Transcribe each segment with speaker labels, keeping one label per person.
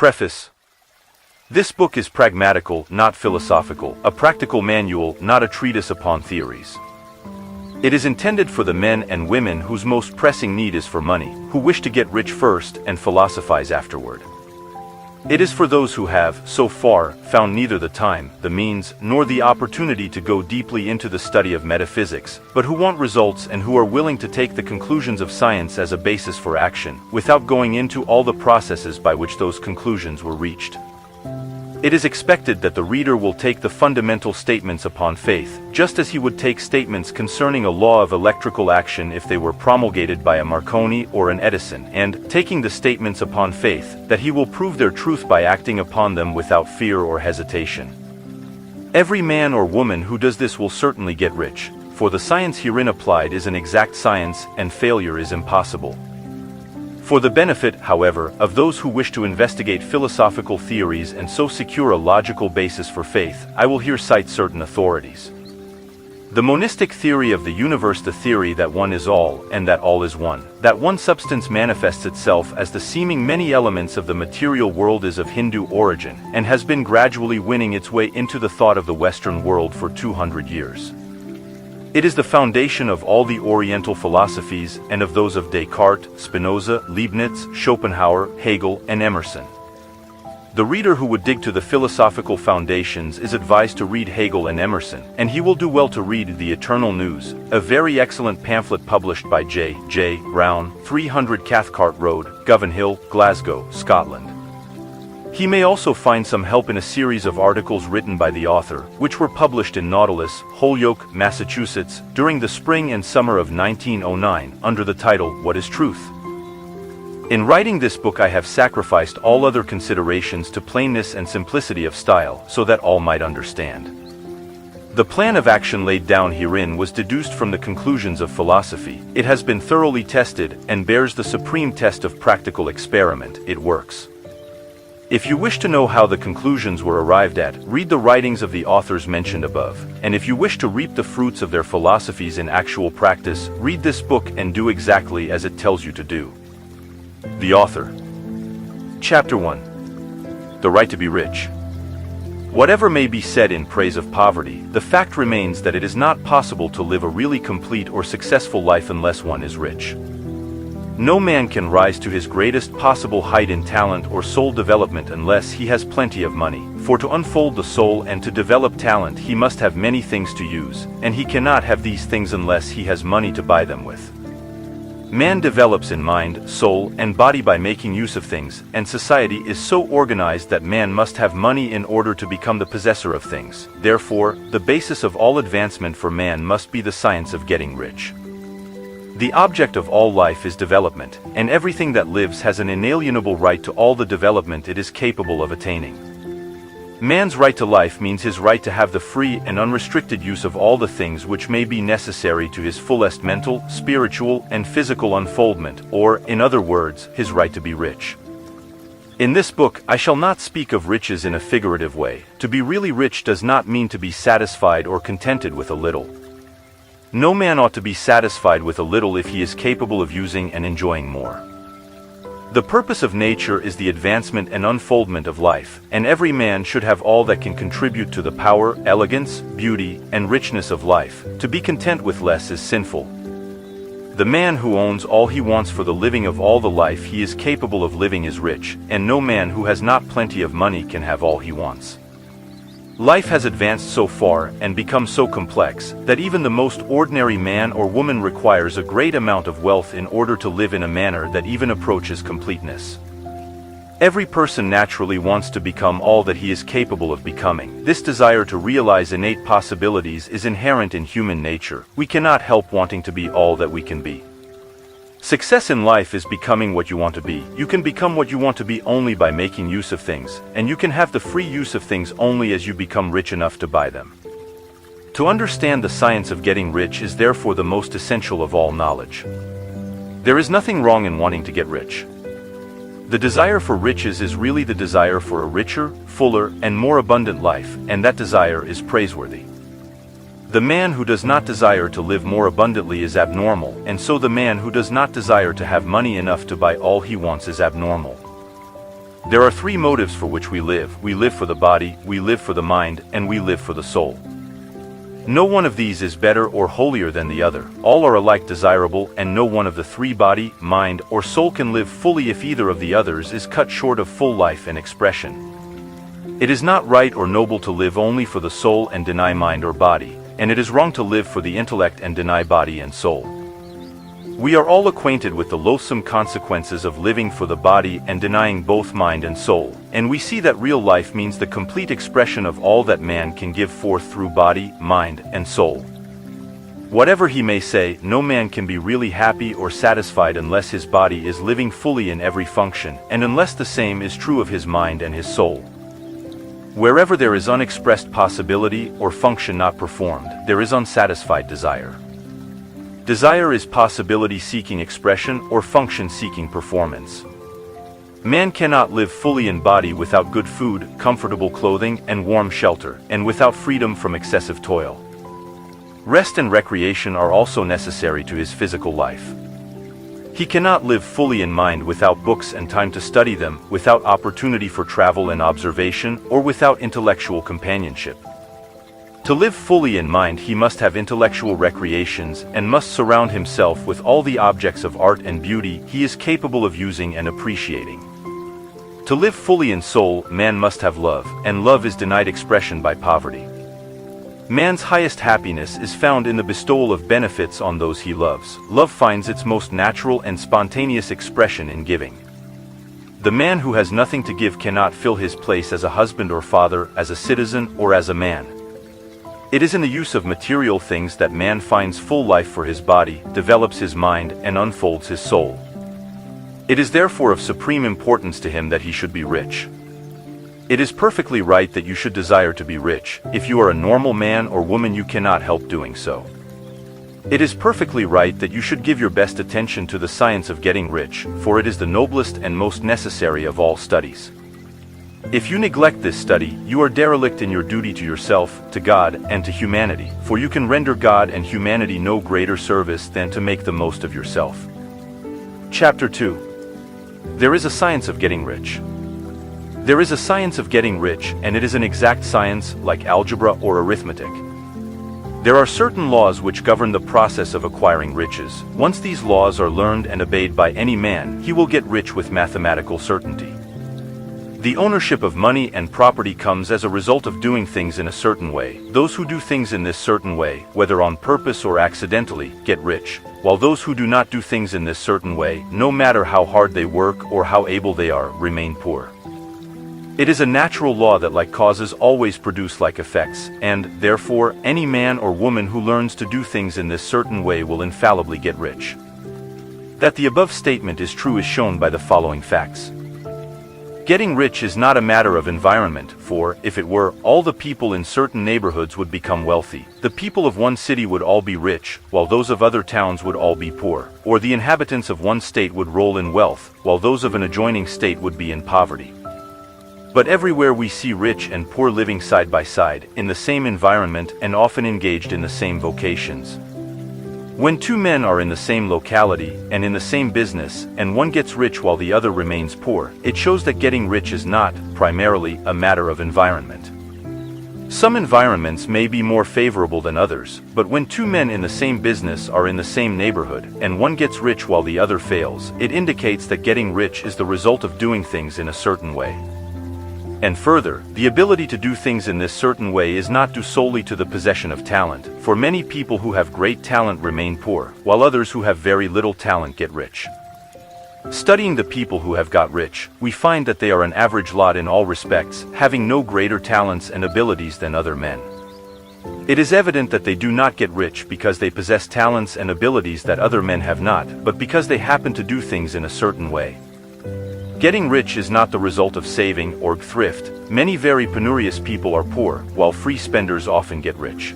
Speaker 1: Preface. This book is pragmatical, not philosophical, a practical manual, not a treatise upon theories. It is intended for the men and women whose most pressing need is for money, who wish to get rich first and philosophize afterward. It is for those who have, so far, found neither the time, the means, nor the opportunity to go deeply into the study of metaphysics, but who want results and who are willing to take the conclusions of science as a basis for action, without going into all the processes by which those conclusions were reached. It is expected that the reader will take the fundamental statements upon faith, just as he would take statements concerning a law of electrical action if they were promulgated by a Marconi or an Edison, and, taking the statements upon faith, that he will prove their truth by acting upon them without fear or hesitation. Every man or woman who does this will certainly get rich, for the science herein applied is an exact science, and failure is impossible. For the benefit, however, of those who wish to investigate philosophical theories and so secure a logical basis for faith, I will here cite certain authorities. The monistic theory of the universe, the theory that one is all, and that all is one, that one substance manifests itself as the seeming many elements of the material world, is of Hindu origin, and has been gradually winning its way into the thought of the Western world for 200 years. It is the foundation of all the Oriental philosophies and of those of Descartes, Spinoza, Leibniz, Schopenhauer, Hegel, and Emerson. The reader who would dig to the philosophical foundations is advised to read Hegel and Emerson, and he will do well to read The Eternal News, a very excellent pamphlet published by J. Brown, 300 Cathcart Road, Govanhill, Glasgow, Scotland. He may also find some help in a series of articles written by the author, which were published in Nautilus, Holyoke, Massachusetts, during the spring and summer of 1909, under the title, What is Truth? In writing this book I have sacrificed all other considerations to plainness and simplicity of style, so that all might understand. The plan of action laid down herein was deduced from the conclusions of philosophy. It has been thoroughly tested, and bears the supreme test of practical experiment. It works. If you wish to know how the conclusions were arrived at, read the writings of the authors mentioned above, and if you wish to reap the fruits of their philosophies in actual practice, read this book and do exactly as it tells you to do. The author. Chapter 1. The Right to be Rich. Whatever may be said in praise of poverty, the fact remains that it is not possible to live a really complete or successful life unless one is rich. No man can rise to his greatest possible height in talent or soul development unless he has plenty of money, for to unfold the soul and to develop talent he must have many things to use, and he cannot have these things unless he has money to buy them with. Man develops in mind, soul, and body by making use of things, and society is so organized that man must have money in order to become the possessor of things. Therefore, the basis of all advancement for man must be the science of getting rich. The object of all life is development, and everything that lives has an inalienable right to all the development it is capable of attaining. Man's right to life means his right to have the free and unrestricted use of all the things which may be necessary to his fullest mental, spiritual, and physical unfoldment, or, in other words, his right to be rich. In this book, I shall not speak of riches in a figurative way. To be really rich does not mean to be satisfied or contented with a little. No man ought to be satisfied with a little if he is capable of using and enjoying more. The purpose of nature is the advancement and unfoldment of life, and every man should have all that can contribute to the power, elegance, beauty, and richness of life. To be content with less is sinful. The man who owns all he wants for the living of all the life he is capable of living is rich, and no man who has not plenty of money can have all he wants. Life has advanced so far and become so complex that even the most ordinary man or woman requires a great amount of wealth in order to live in a manner that even approaches completeness. Every person naturally wants to become all that he is capable of becoming. This desire to realize innate possibilities is inherent in human nature. We cannot help wanting to be all that we can be. Success in life is becoming what you want to be. You can become what you want to be only by making use of things, and you can have the free use of things only as you become rich enough to buy them. To understand the science of getting rich is therefore the most essential of all knowledge. There is nothing wrong in wanting to get rich. The desire for riches is really the desire for a richer, fuller, and more abundant life, and that desire is praiseworthy. The man who does not desire to live more abundantly is abnormal, and so the man who does not desire to have money enough to buy all he wants is abnormal. There are three motives for which we live. We live for the body, we live for the mind, and we live for the soul. No one of these is better or holier than the other. All are alike desirable, and no one of the three, body, mind, or soul, can live fully if either of the others is cut short of full life and expression. It is not right or noble to live only for the soul and deny mind or body, and it is wrong to live for the intellect and deny body and soul. We are all acquainted with the loathsome consequences of living for the body and denying both mind and soul, and we see that real life means the complete expression of all that man can give forth through body, mind, and soul. Whatever he may say, no man can be really happy or satisfied unless his body is living fully in every function, and unless the same is true of his mind and his soul. Wherever there is unexpressed possibility or function not performed, there is unsatisfied desire. Desire is possibility-seeking expression or function-seeking performance. Man cannot live fully in body without good food, comfortable clothing, and warm shelter, and without freedom from excessive toil. Rest and recreation are also necessary to his physical life. He cannot live fully in mind without books and time to study them, without opportunity for travel and observation, or without intellectual companionship. To live fully in mind, he must have intellectual recreations and must surround himself with all the objects of art and beauty he is capable of using and appreciating. To live fully in soul, man must have love, and love is denied expression by poverty. Man's highest happiness is found in the bestowal of benefits on those he loves. Love finds its most natural and spontaneous expression in giving. The man who has nothing to give cannot fill his place as a husband or father, as a citizen, or as a man. It is in the use of material things that man finds full life for his body, develops his mind, and unfolds his soul. It is therefore of supreme importance to him that he should be rich. It is perfectly right that you should desire to be rich. If you are a normal man or woman, you cannot help doing so. It is perfectly right that you should give your best attention to the science of getting rich, for it is the noblest and most necessary of all studies. If you neglect this study, you are derelict in your duty to yourself, to God, and to humanity, for you can render God and humanity no greater service than to make the most of yourself. Chapter 2. There is a science of getting rich. There is a science of getting rich, and it is an exact science, like algebra or arithmetic. There are certain laws which govern the process of acquiring riches. Once these laws are learned and obeyed by any man, he will get rich with mathematical certainty. The ownership of money and property comes as a result of doing things in a certain way. Those who do things in this certain way, whether on purpose or accidentally, get rich, while those who do not do things in this certain way, no matter how hard they work or how able they are, remain poor. It is a natural law that like causes always produce like effects, and, therefore, any man or woman who learns to do things in this certain way will infallibly get rich. That the above statement is true is shown by the following facts. Getting rich is not a matter of environment, for, if it were, all the people in certain neighborhoods would become wealthy. The people of one city would all be rich, while those of other towns would all be poor. Or the inhabitants of one state would roll in wealth, while those of an adjoining state would be in poverty. But everywhere we see rich and poor living side by side, in the same environment and often engaged in the same vocations. When two men are in the same locality and in the same business, and one gets rich while the other remains poor, it shows that getting rich is not, primarily, a matter of environment. Some environments may be more favorable than others, but when two men in the same business are in the same neighborhood, and one gets rich while the other fails, it indicates that getting rich is the result of doing things in a certain way. And further, the ability to do things in this certain way is not due solely to the possession of talent, for many people who have great talent remain poor, while others who have very little talent get rich. Studying the people who have got rich, we find that they are an average lot in all respects, having no greater talents and abilities than other men. It is evident that they do not get rich because they possess talents and abilities that other men have not, but because they happen to do things in a certain way. Getting rich is not the result of saving or thrift. Many very penurious people are poor, while free spenders often get rich.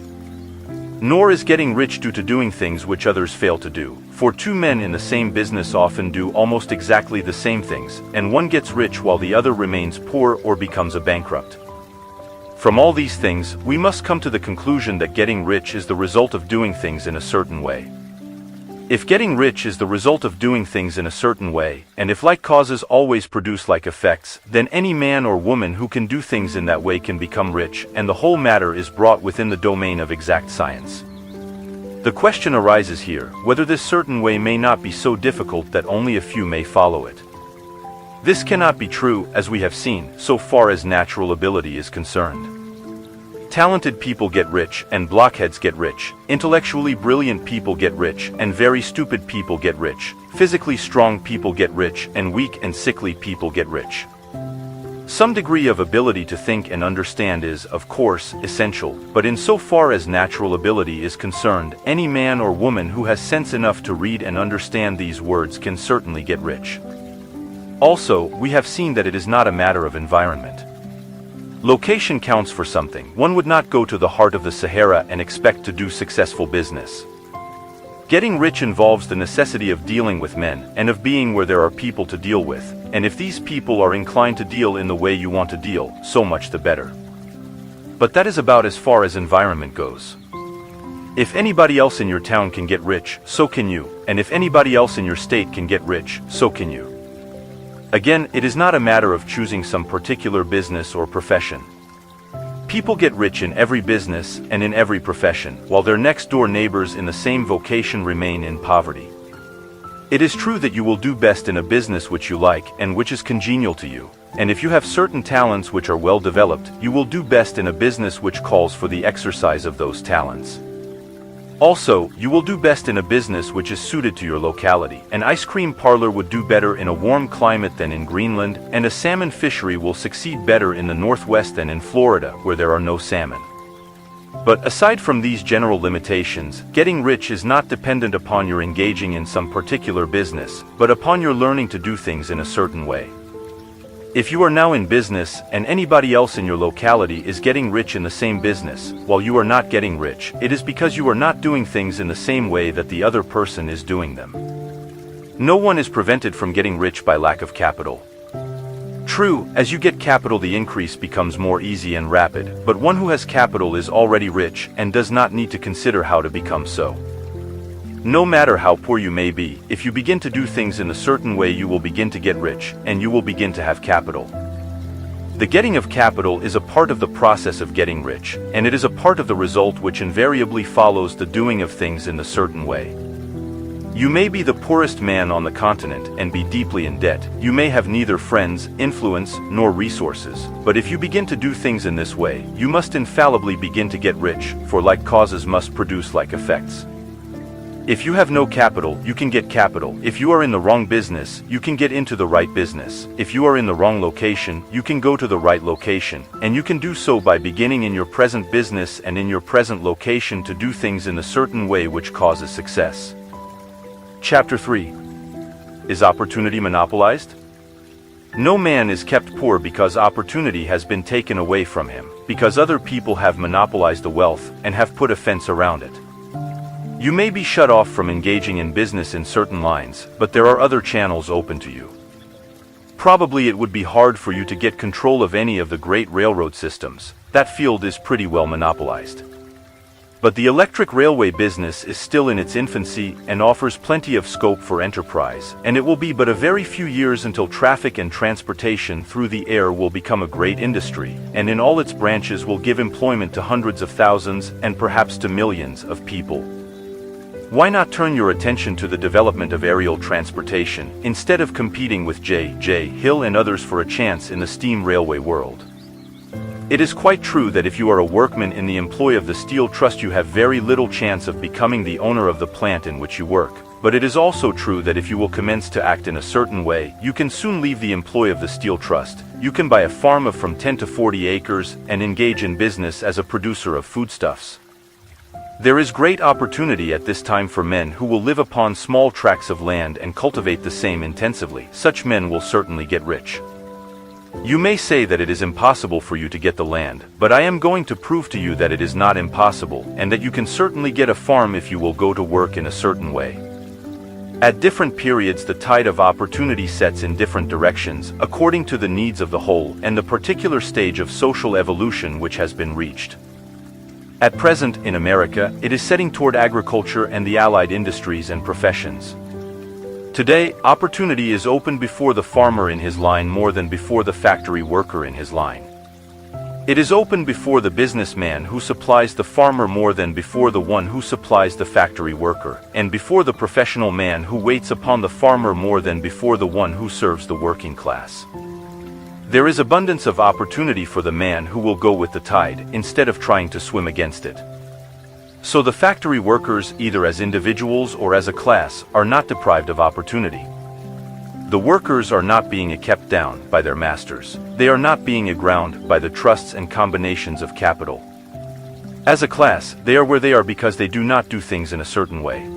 Speaker 1: Nor is getting rich due to doing things which others fail to do, for two men in the same business often do almost exactly the same things, and one gets rich while the other remains poor or becomes a bankrupt. From all these things, we must come to the conclusion that getting rich is the result of doing things in a certain way. If getting rich is the result of doing things in a certain way, and if like causes always produce like effects, then any man or woman who can do things in that way can become rich, and the whole matter is brought within the domain of exact science. The question arises here, whether this certain way may not be so difficult that only a few may follow it. This cannot be true, as we have seen, so far as natural ability is concerned. Talented people get rich, and blockheads get rich. Intellectually brilliant people get rich, and very stupid people get rich. Physically strong people get rich, and weak and sickly people get rich. Some degree of ability to think and understand is, of course, essential, but insofar as natural ability is concerned, any man or woman who has sense enough to read and understand these words can certainly get rich. Also, we have seen that it is not a matter of environment. Location counts for something. One would not go to the heart of the Sahara and expect to do successful business. Getting rich involves the necessity of dealing with men, and of being where there are people to deal with, and if these people are inclined to deal in the way you want to deal, so much the better. But that is about as far as environment goes. If anybody else in your town can get rich, so can you, and if anybody else in your state can get rich, so can you. Again, it is not a matter of choosing some particular business or profession. People get rich in every business and in every profession, while their next-door neighbors in the same vocation remain in poverty. It is true that you will do best in a business which you like and which is congenial to you, and if you have certain talents which are well developed, you will do best in a business which calls for the exercise of those talents. Also, you will do best in a business which is suited to your locality. An ice cream parlor would do better in a warm climate than in Greenland, and a salmon fishery will succeed better in the Northwest than in Florida, where there are no salmon. But aside from these general limitations, getting rich is not dependent upon your engaging in some particular business, but upon your learning to do things in a certain way. If you are now in business, and anybody else in your locality is getting rich in the same business, while you are not getting rich, it is because you are not doing things in the same way that the other person is doing them. No one is prevented from getting rich by lack of capital. True, as you get capital the increase becomes more easy and rapid, but one who has capital is already rich and does not need to consider how to become so. No matter how poor you may be, if you begin to do things in a certain way you will begin to get rich, and you will begin to have capital. The getting of capital is a part of the process of getting rich, and it is a part of the result which invariably follows the doing of things in a certain way. You may be the poorest man on the continent and be deeply in debt. You may have neither friends, influence, nor resources, but if you begin to do things in this way, you must infallibly begin to get rich, for like causes must produce like effects. If you have no capital, you can get capital. If you are in the wrong business, you can get into the right business. If you are in the wrong location, you can go to the right location, and you can do so by beginning in your present business and in your present location to do things in a certain way which causes success. Chapter 3. Is opportunity monopolized? No man is kept poor because opportunity has been taken away from him, because other people have monopolized the wealth and have put a fence around it. You may be shut off from engaging in business in certain lines, but there are other channels open to you. Probably it would be hard for you to get control of any of the great railroad systems. That field is pretty well monopolized. But the electric railway business is still in its infancy and offers plenty of scope for enterprise, and it will be but a very few years until traffic and transportation through the air will become a great industry, and in all its branches will give employment to hundreds of thousands and perhaps to millions of people. Why not turn your attention to the development of aerial transportation, instead of competing with J. Hill and others for a chance in the steam railway world? It is quite true that if you are a workman in the employ of the Steel Trust you have very little chance of becoming the owner of the plant in which you work, but it is also true that if you will commence to act in a certain way, you can soon leave the employ of the Steel Trust. You can buy a farm of from 10 to 40 acres and engage in business as a producer of foodstuffs. There is great opportunity at this time for men who will live upon small tracts of land and cultivate the same intensively. Such men will certainly get rich. You may say that it is impossible for you to get the land, but I am going to prove to you that it is not impossible, and that you can certainly get a farm if you will go to work in a certain way. At different periods the tide of opportunity sets in different directions, according to the needs of the whole and the particular stage of social evolution which has been reached. At present, in America, it is setting toward agriculture and the allied industries and professions. Today, opportunity is open before the farmer in his line more than before the factory worker in his line. It is open before the businessman who supplies the farmer more than before the one who supplies the factory worker, and before the professional man who waits upon the farmer more than before the one who serves the working class. There is abundance of opportunity for the man who will go with the tide, instead of trying to swim against it. So the factory workers, either as individuals or as a class, are not deprived of opportunity. The workers are not being kept down by their masters. They are not being aground by the trusts and combinations of capital. As a class, they are where they are because they do not do things in a certain way.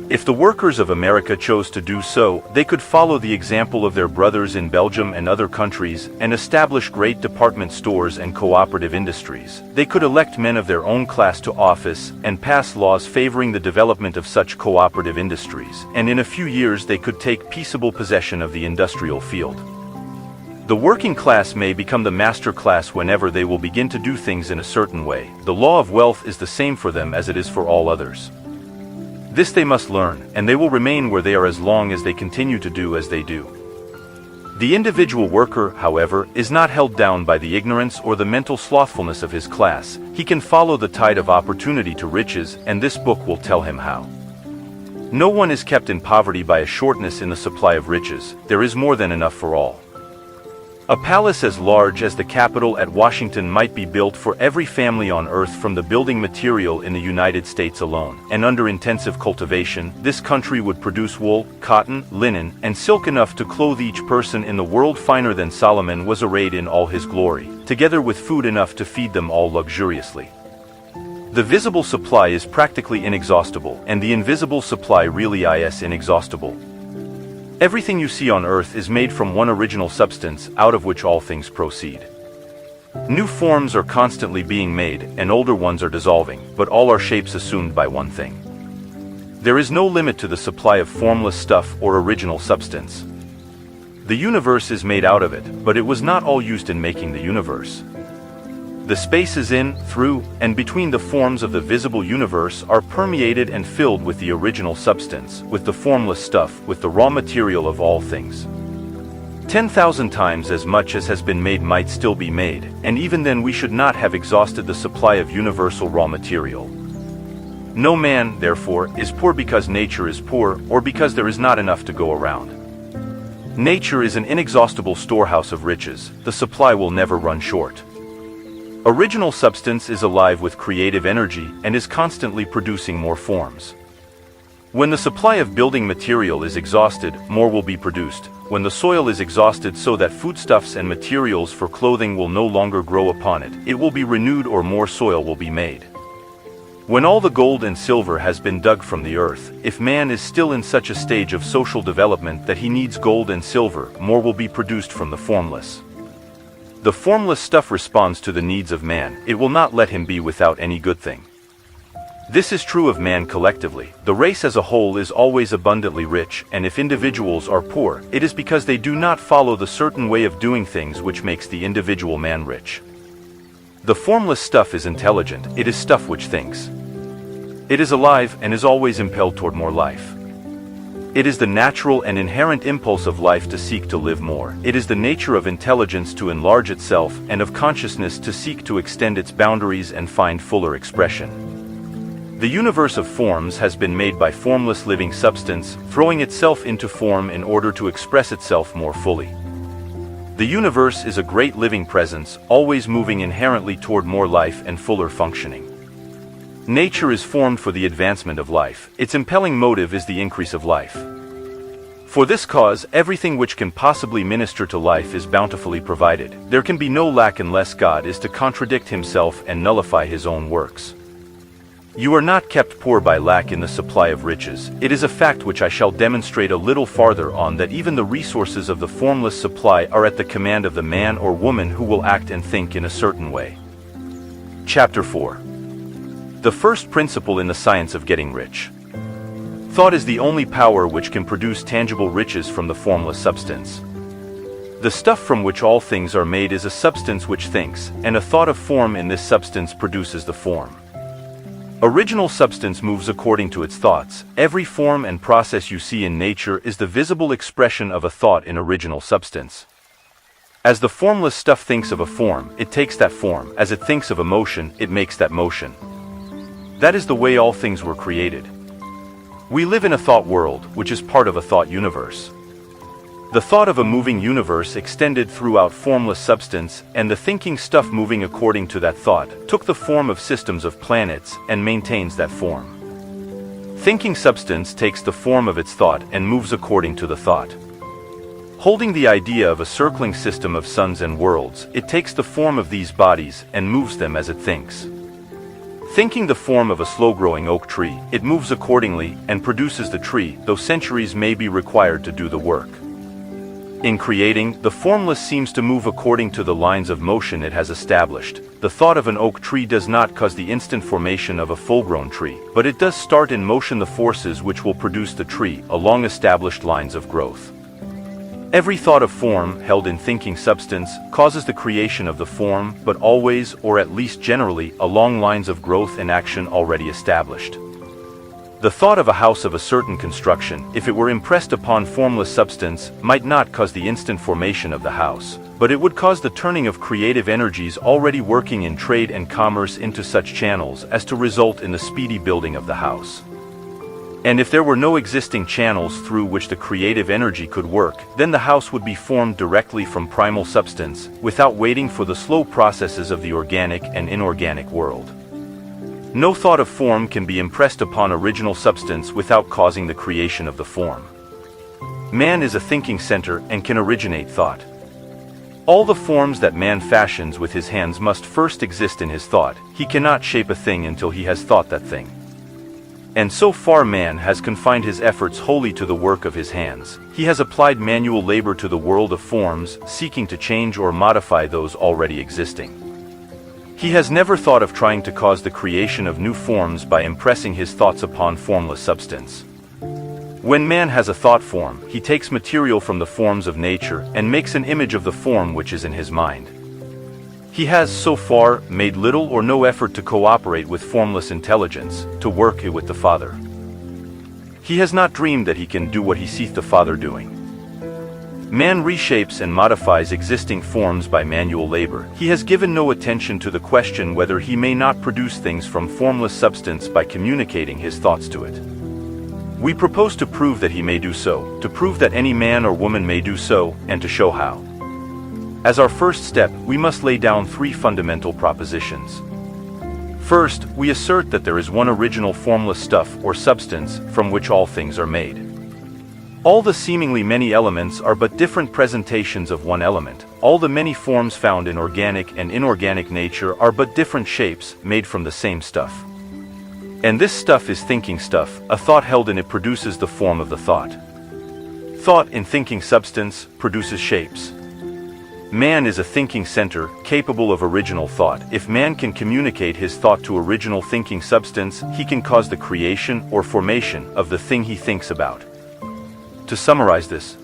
Speaker 1: If the workers of America chose to do so, they could follow the example of their brothers in Belgium and other countries, and establish great department stores and cooperative industries. They could elect men of their own class to office, and pass laws favoring the development of such cooperative industries, and in a few years they could take peaceable possession of the industrial field. The working class may become the master class whenever they will begin to do things in a certain way. The law of wealth is the same for them as it is for all others. This they must learn, and they will remain where they are as long as they continue to do as they do. The individual worker, however, is not held down by the ignorance or the mental slothfulness of his class. He can follow the tide of opportunity to riches, and this book will tell him how. No one is kept in poverty by a shortness in the supply of riches. There is more than enough for all. A palace as large as the Capitol at Washington might be built for every family on earth from the building material in the United States alone, and under intensive cultivation, this country would produce wool, cotton, linen, and silk enough to clothe each person in the world finer than Solomon was arrayed in all his glory, together with food enough to feed them all luxuriously. The visible supply is practically inexhaustible, and the invisible supply really is inexhaustible. Everything you see on earth is made from one original substance, out of which all things proceed. New forms are constantly being made, and older ones are dissolving, but all are shapes assumed by one thing. There is no limit to the supply of formless stuff or original substance. The universe is made out of it, but it was not all used in making the universe. The spaces in, through, and between the forms of the visible universe are permeated and filled with the original substance, with the formless stuff, with the raw material of all things. 10,000 times as much as has been made might still be made, and even then we should not have exhausted the supply of universal raw material. No man, therefore, is poor because nature is poor, or because there is not enough to go around. Nature is an inexhaustible storehouse of riches. The supply will never run short. Original substance is alive with creative energy and is constantly producing more forms. When the supply of building material is exhausted, more will be produced. When the soil is exhausted so that foodstuffs and materials for clothing will no longer grow upon it, it will be renewed or more soil will be made. When all the gold and silver has been dug from the earth, if man is still in such a stage of social development that he needs gold and silver, more will be produced from the formless. The formless stuff responds to the needs of man. It will not let him be without any good thing. This is true of man collectively. The race as a whole is always abundantly rich, and if individuals are poor, it is because they do not follow the certain way of doing things which makes the individual man rich. The formless stuff is intelligent. It is stuff which thinks. It is alive and is always impelled toward more life. It is the natural and inherent impulse of life to seek to live more. It is the nature of intelligence to enlarge itself, and of consciousness to seek to extend its boundaries and find fuller expression. The universe of forms has been made by formless living substance, throwing itself into form in order to express itself more fully. The universe is a great living presence, always moving inherently toward more life and fuller functioning. Nature is formed for the advancement of life. Its impelling motive is the increase of life. For this cause, everything which can possibly minister to life is bountifully provided. There can be no lack unless God is to contradict himself and nullify his own works. You are not kept poor by lack in the supply of riches. It is a fact which I shall demonstrate a little farther on, that even the resources of the formless supply are at the command of the man or woman who will act and think in a certain way. Chapter 4. The first principle in the science of getting rich. Thought is the only power which can produce tangible riches from the formless substance. The stuff from which all things are made is a substance which thinks, and a thought of form in this substance produces the form. Original substance moves according to its thoughts. Every form and process you see in nature is the visible expression of a thought in original substance. As the formless stuff thinks of a form, it takes that form. As it thinks of a motion, it makes that motion. That is the way all things were created. We live in a thought world, which is part of a thought universe. The thought of a moving universe extended throughout formless substance, and the thinking stuff moving according to that thought took the form of systems of planets and maintains that form. Thinking substance takes the form of its thought and moves according to the thought. Holding the idea of a circling system of suns and worlds, it takes the form of these bodies and moves them as it thinks. Thinking the form of a slow-growing oak tree, it moves accordingly and produces the tree, though centuries may be required to do the work. In creating, the formless seems to move according to the lines of motion it has established. The thought of an oak tree does not cause the instant formation of a full-grown tree, but it does start in motion the forces which will produce the tree along established lines of growth. Every thought of form, held in thinking substance, causes the creation of the form, but always, or at least generally, along lines of growth and action already established. The thought of a house of a certain construction, if it were impressed upon formless substance, might not cause the instant formation of the house, but it would cause the turning of creative energies already working in trade and commerce into such channels as to result in the speedy building of the house. And if there were no existing channels through which the creative energy could work, then the house would be formed directly from primal substance, without waiting for the slow processes of the organic and inorganic world. No thought of form can be impressed upon original substance without causing the creation of the form. Man is a thinking center and can originate thought. All the forms that man fashions with his hands must first exist in his thought. He cannot shape a thing until he has thought that thing. And so far man has confined his efforts wholly to the work of his hands. He has applied manual labor to the world of forms, seeking to change or modify those already existing. He has never thought of trying to cause the creation of new forms by impressing his thoughts upon formless substance. When man has a thought form, he takes material from the forms of nature and makes an image of the form which is in his mind. He has, so far, made little or no effort to cooperate with formless intelligence, to work it with the Father. He has not dreamed that he can do what he seeth the Father doing. Man reshapes and modifies existing forms by manual labor. He has given no attention to the question whether he may not produce things from formless substance by communicating his thoughts to it. We propose to prove that he may do so, to prove that any man or woman may do so, and to show how. As our first step, we must lay down three fundamental propositions. First, we assert that there is one original formless stuff or substance from which all things are made. All the seemingly many elements are but different presentations of one element. All the many forms found in organic and inorganic nature are but different shapes made from the same stuff. And this stuff is thinking stuff. A thought held in it produces the form of the thought. Thought in thinking substance produces shapes. Man is a thinking center, capable of original thought. If man can communicate his thought to original thinking substance, he can cause the creation or formation of the thing he thinks about. To summarize this,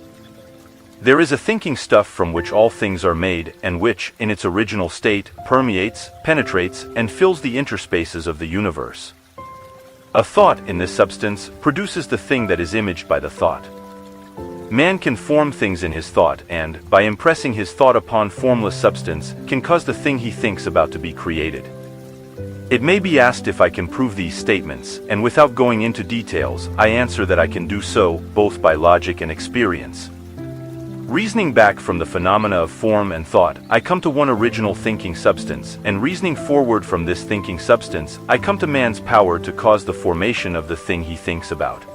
Speaker 1: there is a thinking stuff from which all things are made, and which, in its original state, permeates, penetrates, and fills the interspaces of the universe. A thought in this substance produces the thing that is imaged by the thought. Man can form things in his thought and, by impressing his thought upon formless substance, can cause the thing he thinks about to be created. It may be asked if I can prove these statements, and without going into details, I answer that I can do so, both by logic and experience. Reasoning back from the phenomena of form and thought, I come to one original thinking substance, and reasoning forward from this thinking substance, I come to man's power to cause the formation of the thing he thinks about.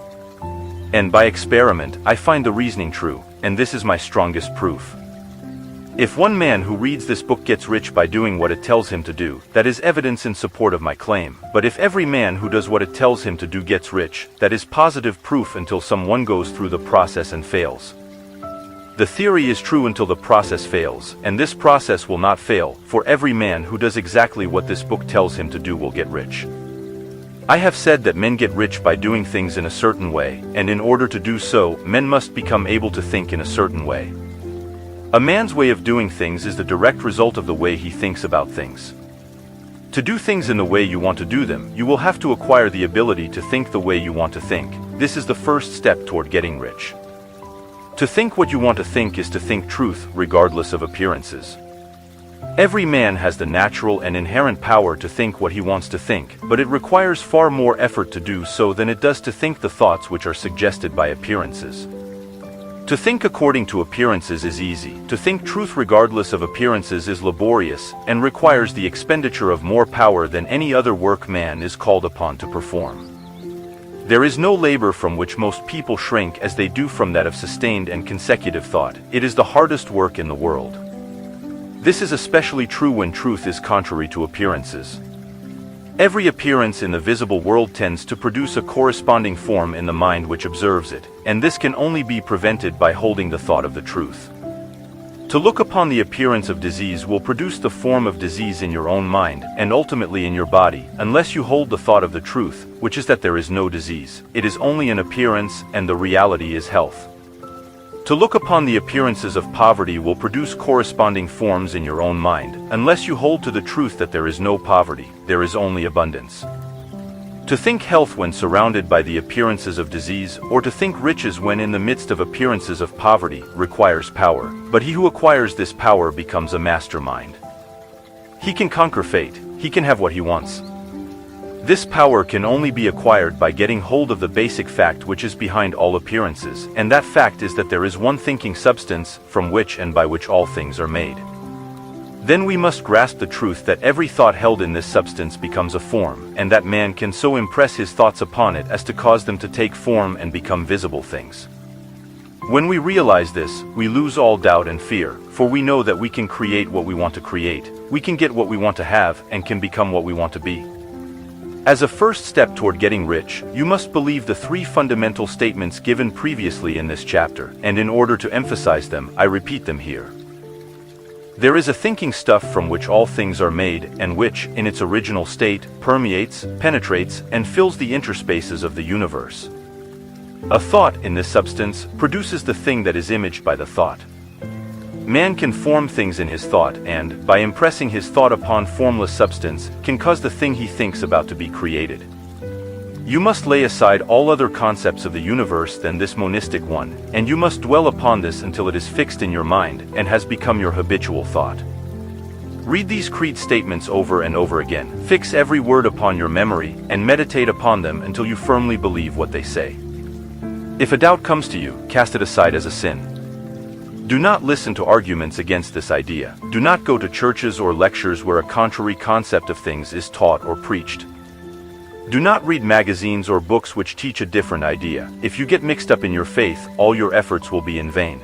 Speaker 1: And by experiment, I find the reasoning true, and this is my strongest proof. If one man who reads this book gets rich by doing what it tells him to do, that is evidence in support of my claim. But if every man who does what it tells him to do gets rich, that is positive proof until someone goes through the process and fails. The theory is true until the process fails, and this process will not fail, for every man who does exactly what this book tells him to do will get rich. I have said that men get rich by doing things in a certain way, and in order to do so, men must become able to think in a certain way. A man's way of doing things is the direct result of the way he thinks about things. To do things in the way you want to do them, you will have to acquire the ability to think the way you want to think. This is the first step toward getting rich. To think what you want to think is to think truth, regardless of appearances. Every man has the natural and inherent power to think what he wants to think, but it requires far more effort to do so than it does to think the thoughts which are suggested by appearances. To think according to appearances is easy. To think truth regardless of appearances is laborious, and requires the expenditure of more power than any other work man is called upon to perform. There is no labor from which most people shrink as they do from that of sustained and consecutive thought. It is the hardest work in the world. This is especially true when truth is contrary to appearances. Every appearance in the visible world tends to produce a corresponding form in the mind which observes it, and this can only be prevented by holding the thought of the truth. To look upon the appearance of disease will produce the form of disease in your own mind, and ultimately in your body, unless you hold the thought of the truth, which is that there is no disease. It is only an appearance, and the reality is health. To look upon the appearances of poverty will produce corresponding forms in your own mind, unless you hold to the truth that there is no poverty, there is only abundance. To think health when surrounded by the appearances of disease, or to think riches when in the midst of appearances of poverty, requires power, but he who acquires this power becomes a mastermind. He can conquer fate, he can have what he wants. This power can only be acquired by getting hold of the basic fact which is behind all appearances, and that fact is that there is one thinking substance, from which and by which all things are made. Then we must grasp the truth that every thought held in this substance becomes a form, and that man can so impress his thoughts upon it as to cause them to take form and become visible things. When we realize this, we lose all doubt and fear, for we know that we can create what we want to create, we can get what we want to have, and can become what we want to be. As a first step toward getting rich, you must believe the three fundamental statements given previously in this chapter, and in order to emphasize them, I repeat them here. There is a thinking stuff from which all things are made, and which, in its original state, permeates, penetrates, and fills the interspaces of the universe. A thought, in this substance, produces the thing that is imaged by the thought. Man can form things in his thought and, by impressing his thought upon formless substance, can cause the thing he thinks about to be created. You must lay aside all other concepts of the universe than this monistic one, and you must dwell upon this until it is fixed in your mind and has become your habitual thought. Read these creed statements over and over again, fix every word upon your memory, and meditate upon them until you firmly believe what they say. If a doubt comes to you, cast it aside as a sin. Do not listen to arguments against this idea. Do not go to churches or lectures where a contrary concept of things is taught or preached. Do not read magazines or books which teach a different idea. If you get mixed up in your faith, all your efforts will be in vain.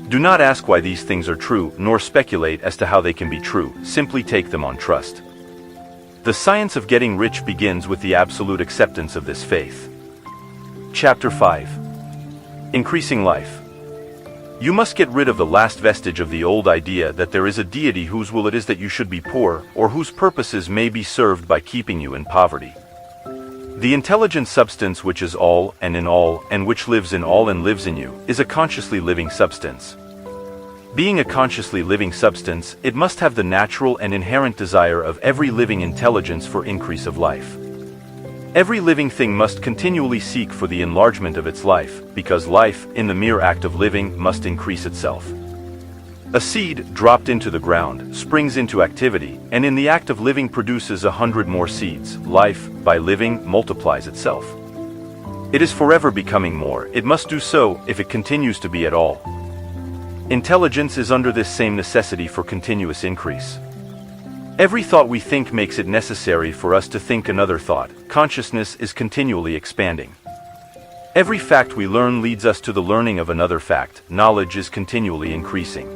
Speaker 1: Do not ask why these things are true, nor speculate as to how they can be true. Simply take them on trust. The science of getting rich begins with the absolute acceptance of this faith. Chapter 5. Increasing life. You must get rid of the last vestige of the old idea that there is a deity whose will it is that you should be poor, or whose purposes may be served by keeping you in poverty. The intelligent substance which is all, and which lives in all and lives in you, is a consciously living substance. Being a consciously living substance, it must have the natural and inherent desire of every living intelligence for increase of life. Every living thing must continually seek for the enlargement of its life, because life, in the mere act of living, must increase itself. A seed, dropped into the ground, springs into activity, and in the act of living produces 100 more seeds. Life, by living, multiplies itself. It is forever becoming more. It must do so, if it continues to be at all. Intelligence is under this same necessity for continuous increase. Every thought we think makes it necessary for us to think another thought. Consciousness is continually expanding. Every fact we learn leads us to the learning of another fact. Knowledge is continually increasing.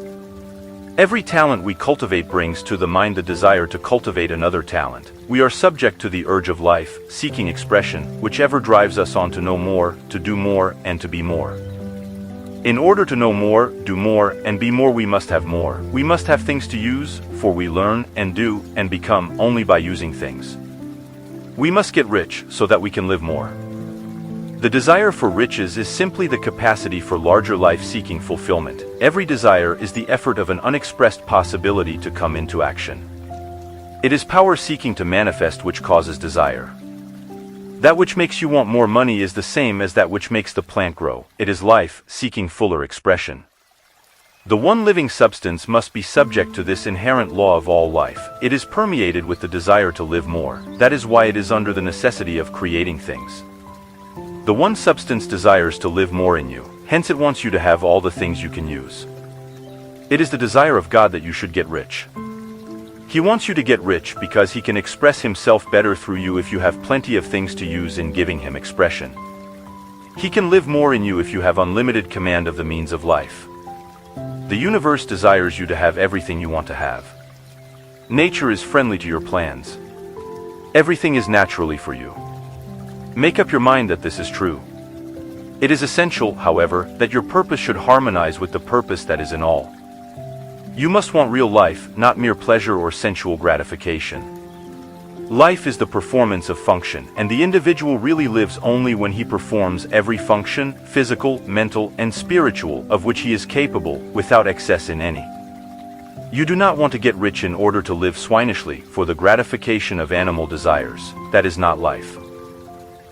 Speaker 1: Every talent we cultivate brings to the mind the desire to cultivate another talent. We are subject to the urge of life, seeking expression, whichever drives us on to know more, to do more, and to be more. In order to know more, do more, and be more, we must have more. We must have things to use, for we learn, and do, and become only by using things. We must get rich, so that we can live more. The desire for riches is simply the capacity for larger life-seeking fulfillment. Every desire is the effort of an unexpressed possibility to come into action. It is power seeking to manifest which causes desire. That which makes you want more money is the same as that which makes the plant grow. It is life seeking fuller expression. The one living substance must be subject to this inherent law of all life. It is permeated with the desire to live more. That is why it is under the necessity of creating things. The one substance desires to live more in you, hence it wants you to have all the things you can use. It is the desire of God that you should get rich. He wants you to get rich because he can express himself better through you if you have plenty of things to use in giving him expression. He can live more in you if you have unlimited command of the means of life. The universe desires you to have everything you want to have. Nature is friendly to your plans. Everything is naturally for you. Make up your mind that this is true. It is essential, however, that your purpose should harmonize with the purpose that is in all. You must want real life, not mere pleasure or sensual gratification. Life is the performance of function, and the individual really lives only when he performs every function, physical, mental, and spiritual, of which he is capable, without excess in any. You do not want to get rich in order to live swinishly, for the gratification of animal desires. That is not life.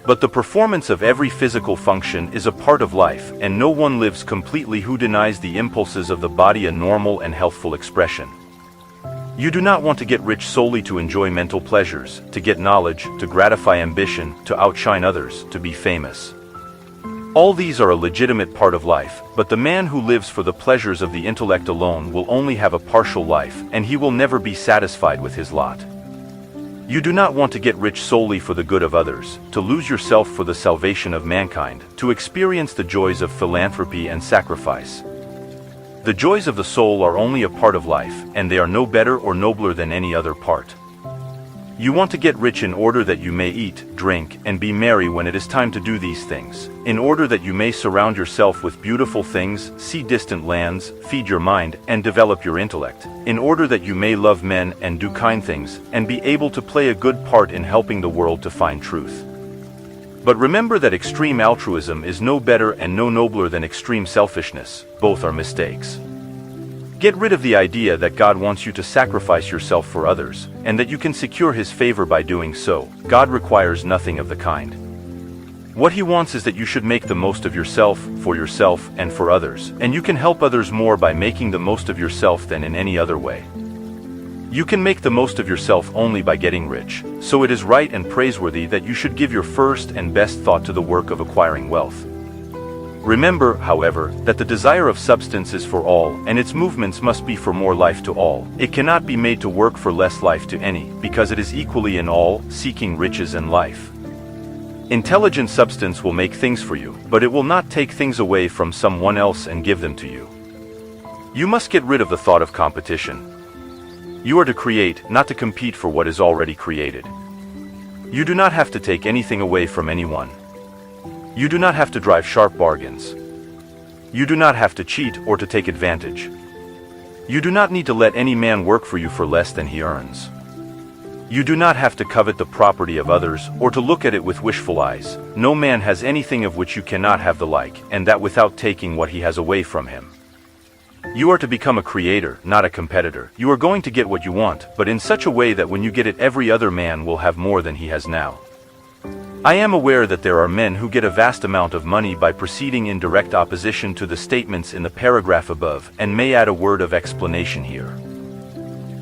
Speaker 1: But the performance of every physical function is a part of life, and no one lives completely who denies the impulses of the body a normal and healthful expression. You do not want to get rich solely to enjoy mental pleasures, to get knowledge, to gratify ambition, to outshine others, to be famous. All these are a legitimate part of life, but the man who lives for the pleasures of the intellect alone will only have a partial life, and he will never be satisfied with his lot. You do not want to get rich solely for the good of others, to lose yourself for the salvation of mankind, to experience the joys of philanthropy and sacrifice. The joys of the soul are only a part of life, and they are no better or nobler than any other part. You want to get rich in order that you may eat, drink, and be merry when it is time to do these things, in order that you may surround yourself with beautiful things, see distant lands, feed your mind, and develop your intellect, in order that you may love men and do kind things, and be able to play a good part in helping the world to find truth. But remember that extreme altruism is no better and no nobler than extreme selfishness. Both are mistakes. Get rid of the idea that God wants you to sacrifice yourself for others, and that you can secure his favor by doing so. God requires nothing of the kind. What he wants is that you should make the most of yourself, for yourself, and for others, and you can help others more by making the most of yourself than in any other way. You can make the most of yourself only by getting rich, so it is right and praiseworthy that you should give your first and best thought to the work of acquiring wealth. Remember, however, that the desire of substance is for all, and its movements must be for more life to all. It cannot be made to work for less life to any, because it is equally in all, seeking riches and life. Intelligent substance will make things for you, but it will not take things away from someone else and give them to you. You must get rid of the thought of competition. You are to create, not to compete for what is already created. You do not have to take anything away from anyone. You do not have to drive sharp bargains. You do not have to cheat or to take advantage. You do not need to let any man work for you for less than he earns. You do not have to covet the property of others or to look at it with wishful eyes. No man has anything of which you cannot have the like, and that without taking what he has away from him. You are to become a creator, not a competitor. You are going to get what you want, but in such a way that when you get it, every other man will have more than he has now. I am aware that there are men who get a vast amount of money by proceeding in direct opposition to the statements in the paragraph above, and may add a word of explanation here.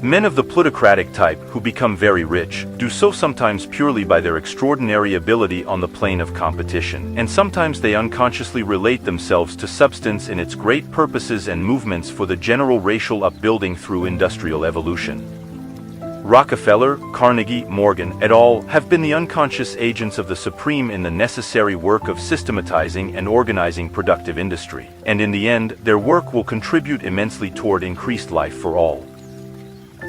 Speaker 1: Men of the plutocratic type who become very rich do so sometimes purely by their extraordinary ability on the plane of competition, and sometimes they unconsciously relate themselves to substance in its great purposes and movements for the general racial upbuilding through industrial evolution. Rockefeller, Carnegie, Morgan, et al. Have been the unconscious agents of the supreme in the necessary work of systematizing and organizing productive industry, and in the end, their work will contribute immensely toward increased life for all.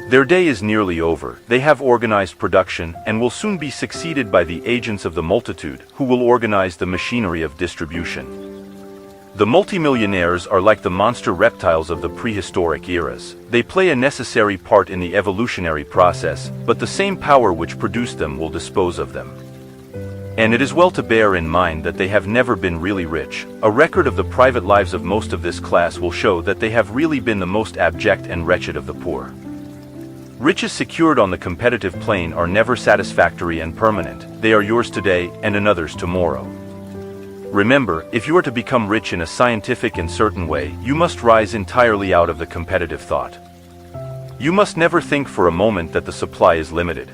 Speaker 1: Their day is nearly over. They have organized production and will soon be succeeded by the agents of the multitude, who will organize the machinery of distribution. The multimillionaires are like the monster reptiles of the prehistoric eras. They play a necessary part in the evolutionary process, but the same power which produced them will dispose of them. And it is well to bear in mind that they have never been really rich. A record of the private lives of most of this class will show that they have really been the most abject and wretched of the poor. Riches secured on the competitive plane are never satisfactory and permanent. They are yours today and another's tomorrow. Remember, if you are to become rich in a scientific and certain way, you must rise entirely out of the competitive thought. You must never think for a moment that the supply is limited.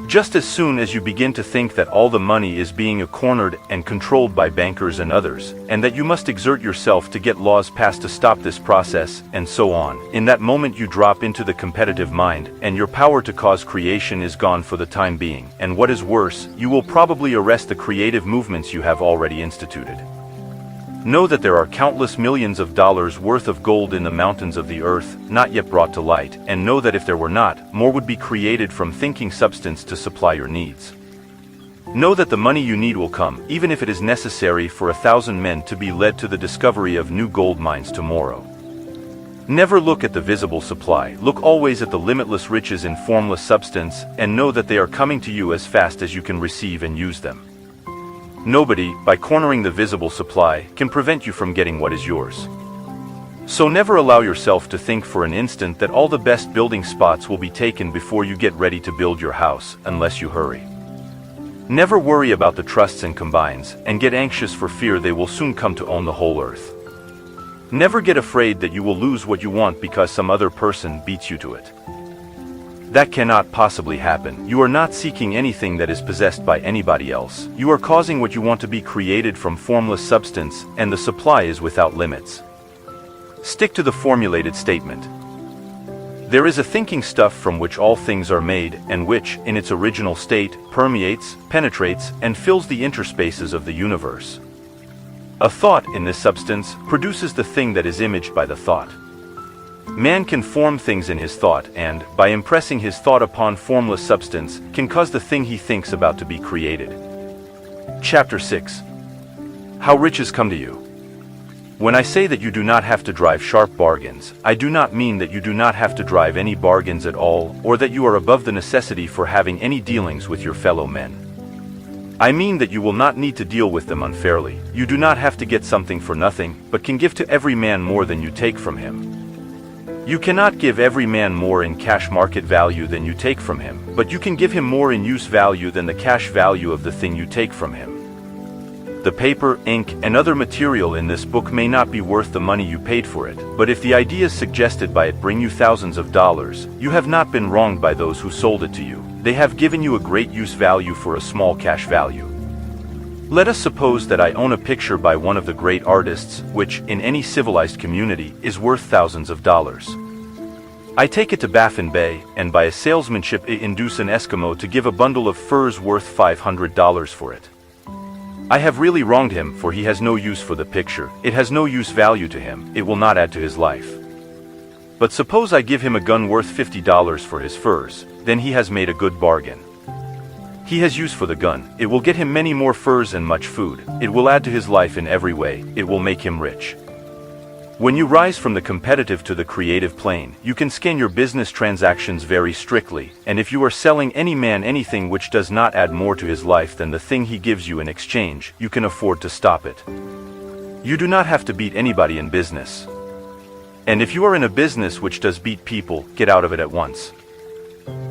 Speaker 1: Just as soon as you begin to think that all the money is being cornered and controlled by bankers and others, and that you must exert yourself to get laws passed to stop this process, and so on, in that moment you drop into the competitive mind, and your power to cause creation is gone for the time being, and what is worse, you will probably arrest the creative movements you have already instituted. Know that there are countless millions of dollars worth of gold in the mountains of the earth, not yet brought to light, and know that if there were not, more would be created from thinking substance to supply your needs. Know that the money you need will come, even if it is necessary for 1,000 men to be led to the discovery of new gold mines tomorrow. Never look at the visible supply, look always at the limitless riches in formless substance, and know that they are coming to you as fast as you can receive and use them. Nobody, by cornering the visible supply, can prevent you from getting what is yours. So never allow yourself to think for an instant that all the best building spots will be taken before you get ready to build your house, unless you hurry. Never worry about the trusts and combines, and get anxious for fear they will soon come to own the whole earth. Never get afraid that you will lose what you want because some other person beats you to it. That cannot possibly happen. You are not seeking anything that is possessed by anybody else. You are causing what you want to be created from formless substance, and the supply is without limits. Stick to the formulated statement. There is a thinking stuff from which all things are made, and which, in its original state, permeates, penetrates, and fills the interspaces of the universe. A thought in this substance produces the thing that is imaged by the thought. Man can form things in his thought and, by impressing his thought upon formless substance, can cause the thing he thinks about to be created. Chapter 6. How riches come to you. When I say that you do not have to drive sharp bargains, I do not mean that you do not have to drive any bargains at all, or that you are above the necessity for having any dealings with your fellow men. I mean that you will not need to deal with them unfairly. You do not have to get something for nothing, but can give to every man more than you take from him. You cannot give every man more in cash market value than you take from him, but you can give him more in use value than the cash value of the thing you take from him. The paper, ink, and other material in this book may not be worth the money you paid for it, but if the ideas suggested by it bring you thousands of dollars, you have not been wronged by those who sold it to you. They have given you a great use value for a small cash value. Let us suppose that I own a picture by one of the great artists, which, in any civilized community, is worth thousands of dollars. I take it to Baffin Bay, and by a salesmanship induce an Eskimo to give a bundle of furs worth $500 for it. I have really wronged him, for he has no use for the picture, it has no use value to him, it will not add to his life. But suppose I give him a gun worth $50 for his furs, then he has made a good bargain. He has use for the gun, it will get him many more furs and much food, it will add to his life in every way, it will make him rich. When you rise from the competitive to the creative plane, you can scan your business transactions very strictly, and if you are selling any man anything which does not add more to his life than the thing he gives you in exchange, you can afford to stop it. You do not have to beat anybody in business. And if you are in a business which does beat people, get out of it at once.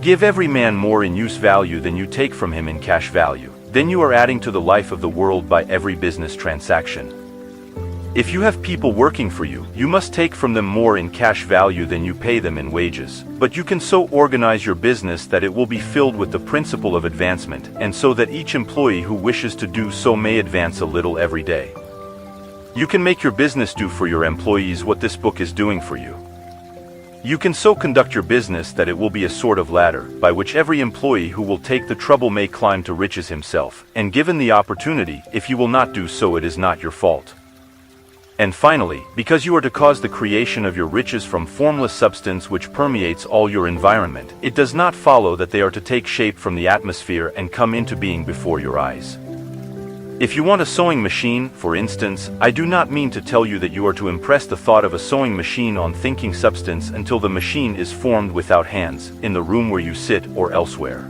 Speaker 1: Give every man more in use value than you take from him in cash value. Then you are adding to the life of the world by every business transaction. If you have people working for you, you must take from them more in cash value than you pay them in wages. But you can so organize your business that it will be filled with the principle of advancement, and so that each employee who wishes to do so may advance a little every day. You can make your business do for your employees what this book is doing for you. You can so conduct your business that it will be a sort of ladder, by which every employee who will take the trouble may climb to riches himself, and given the opportunity, if you will not do so, it is not your fault. And finally, because you are to cause the creation of your riches from formless substance which permeates all your environment, it does not follow that they are to take shape from the atmosphere and come into being before your eyes. If you want a sewing machine, for instance, I do not mean to tell you that you are to impress the thought of a sewing machine on thinking substance until the machine is formed without hands, in the room where you sit or elsewhere.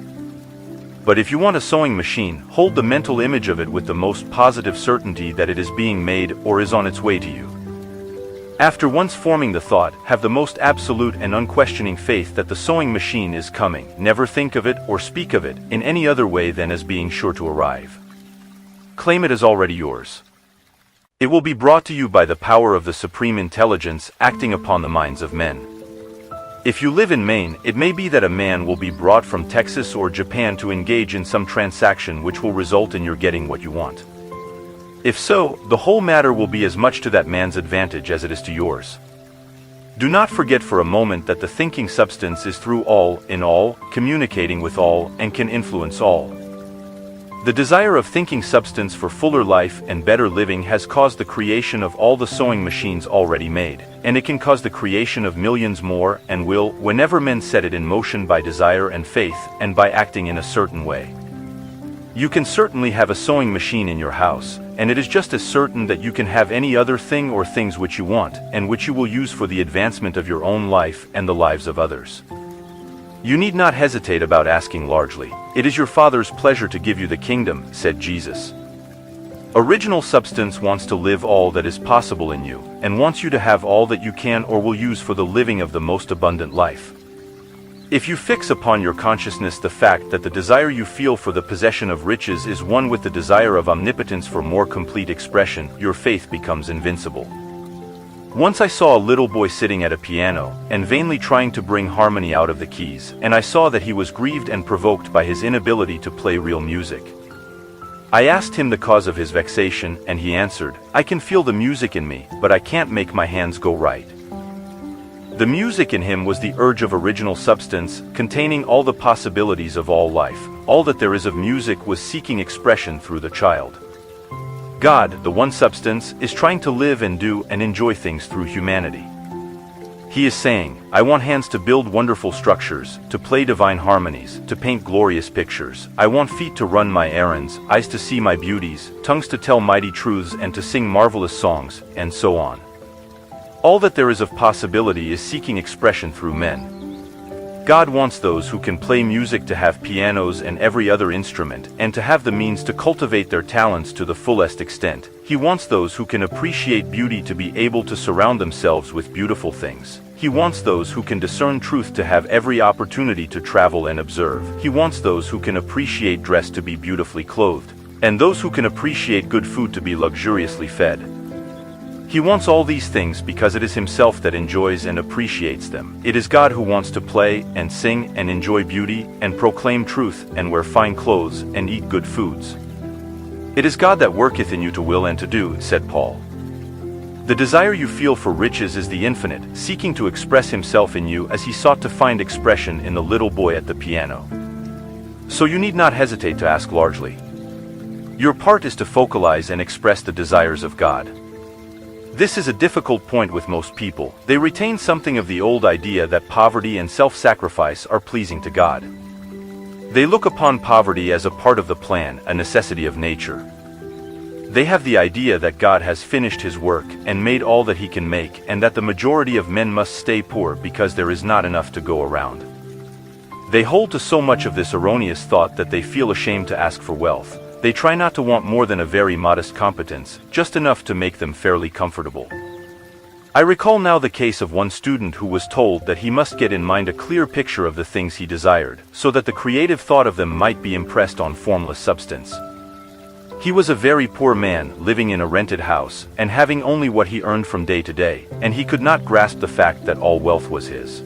Speaker 1: But if you want a sewing machine, hold the mental image of it with the most positive certainty that it is being made or is on its way to you. After once forming the thought, have the most absolute and unquestioning faith that the sewing machine is coming. Never think of it or speak of it in any other way than as being sure to arrive. Claim it as already yours. It will be brought to you by the power of the supreme intelligence acting upon the minds of men. If you live in Maine, it may be that a man will be brought from Texas or Japan to engage in some transaction which will result in your getting what you want. If so, the whole matter will be as much to that man's advantage as it is to yours. Do not forget for a moment that the thinking substance is through all, in all, communicating with all, and can influence all. The desire of thinking substance for fuller life and better living has caused the creation of all the sewing machines already made, and it can cause the creation of millions more and will, whenever men set it in motion by desire and faith, and by acting in a certain way. You can certainly have a sewing machine in your house, and it is just as certain that you can have any other thing or things which you want, and which you will use for the advancement of your own life and the lives of others. You need not hesitate about asking largely. It is your Father's pleasure to give you the kingdom, said Jesus. Original substance wants to live all that is possible in you, and wants you to have all that you can or will use for the living of the most abundant life. If you fix upon your consciousness the fact that the desire you feel for the possession of riches is one with the desire of omnipotence for more complete expression, your faith becomes invincible. Once I saw a little boy sitting at a piano, and vainly trying to bring harmony out of the keys, and I saw that he was grieved and provoked by his inability to play real music. I asked him the cause of his vexation, and he answered, "I can feel the music in me, but I can't make my hands go right." The music in him was the urge of original substance, containing all the possibilities of all life. All that there is of music was seeking expression through the child. God, the one substance, is trying to live and do and enjoy things through humanity. He is saying, I want hands to build wonderful structures, to play divine harmonies, to paint glorious pictures. I want feet to run my errands, eyes to see my beauties, tongues to tell mighty truths and to sing marvelous songs, and so on. All that there is of possibility is seeking expression through men. God wants those who can play music to have pianos and every other instrument, and to have the means to cultivate their talents to the fullest extent. He wants those who can appreciate beauty to be able to surround themselves with beautiful things. He wants those who can discern truth to have every opportunity to travel and observe. He wants those who can appreciate dress to be beautifully clothed, and those who can appreciate good food to be luxuriously fed. He wants all these things because it is himself that enjoys and appreciates them. It is God who wants to play and sing and enjoy beauty and proclaim truth and wear fine clothes and eat good foods. It is God that worketh in you to will and to do, said Paul. The desire you feel for riches is the infinite, seeking to express himself in you as he sought to find expression in the little boy at the piano. So you need not hesitate to ask largely. Your part is to focalize and express the desires of God. This is a difficult point with most people. They retain something of the old idea that poverty and self-sacrifice are pleasing to God. They look upon poverty as a part of the plan, a necessity of nature. They have the idea that God has finished his work and made all that he can make, and that the majority of men must stay poor because there is not enough to go around. They hold to so much of this erroneous thought that they feel ashamed to ask for wealth. They try not to want more than a very modest competence, just enough to make them fairly comfortable. I recall now the case of one student who was told that he must get in mind a clear picture of the things he desired, so that the creative thought of them might be impressed on formless substance. He was a very poor man, living in a rented house, and having only what he earned from day to day, and he could not grasp the fact that all wealth was his.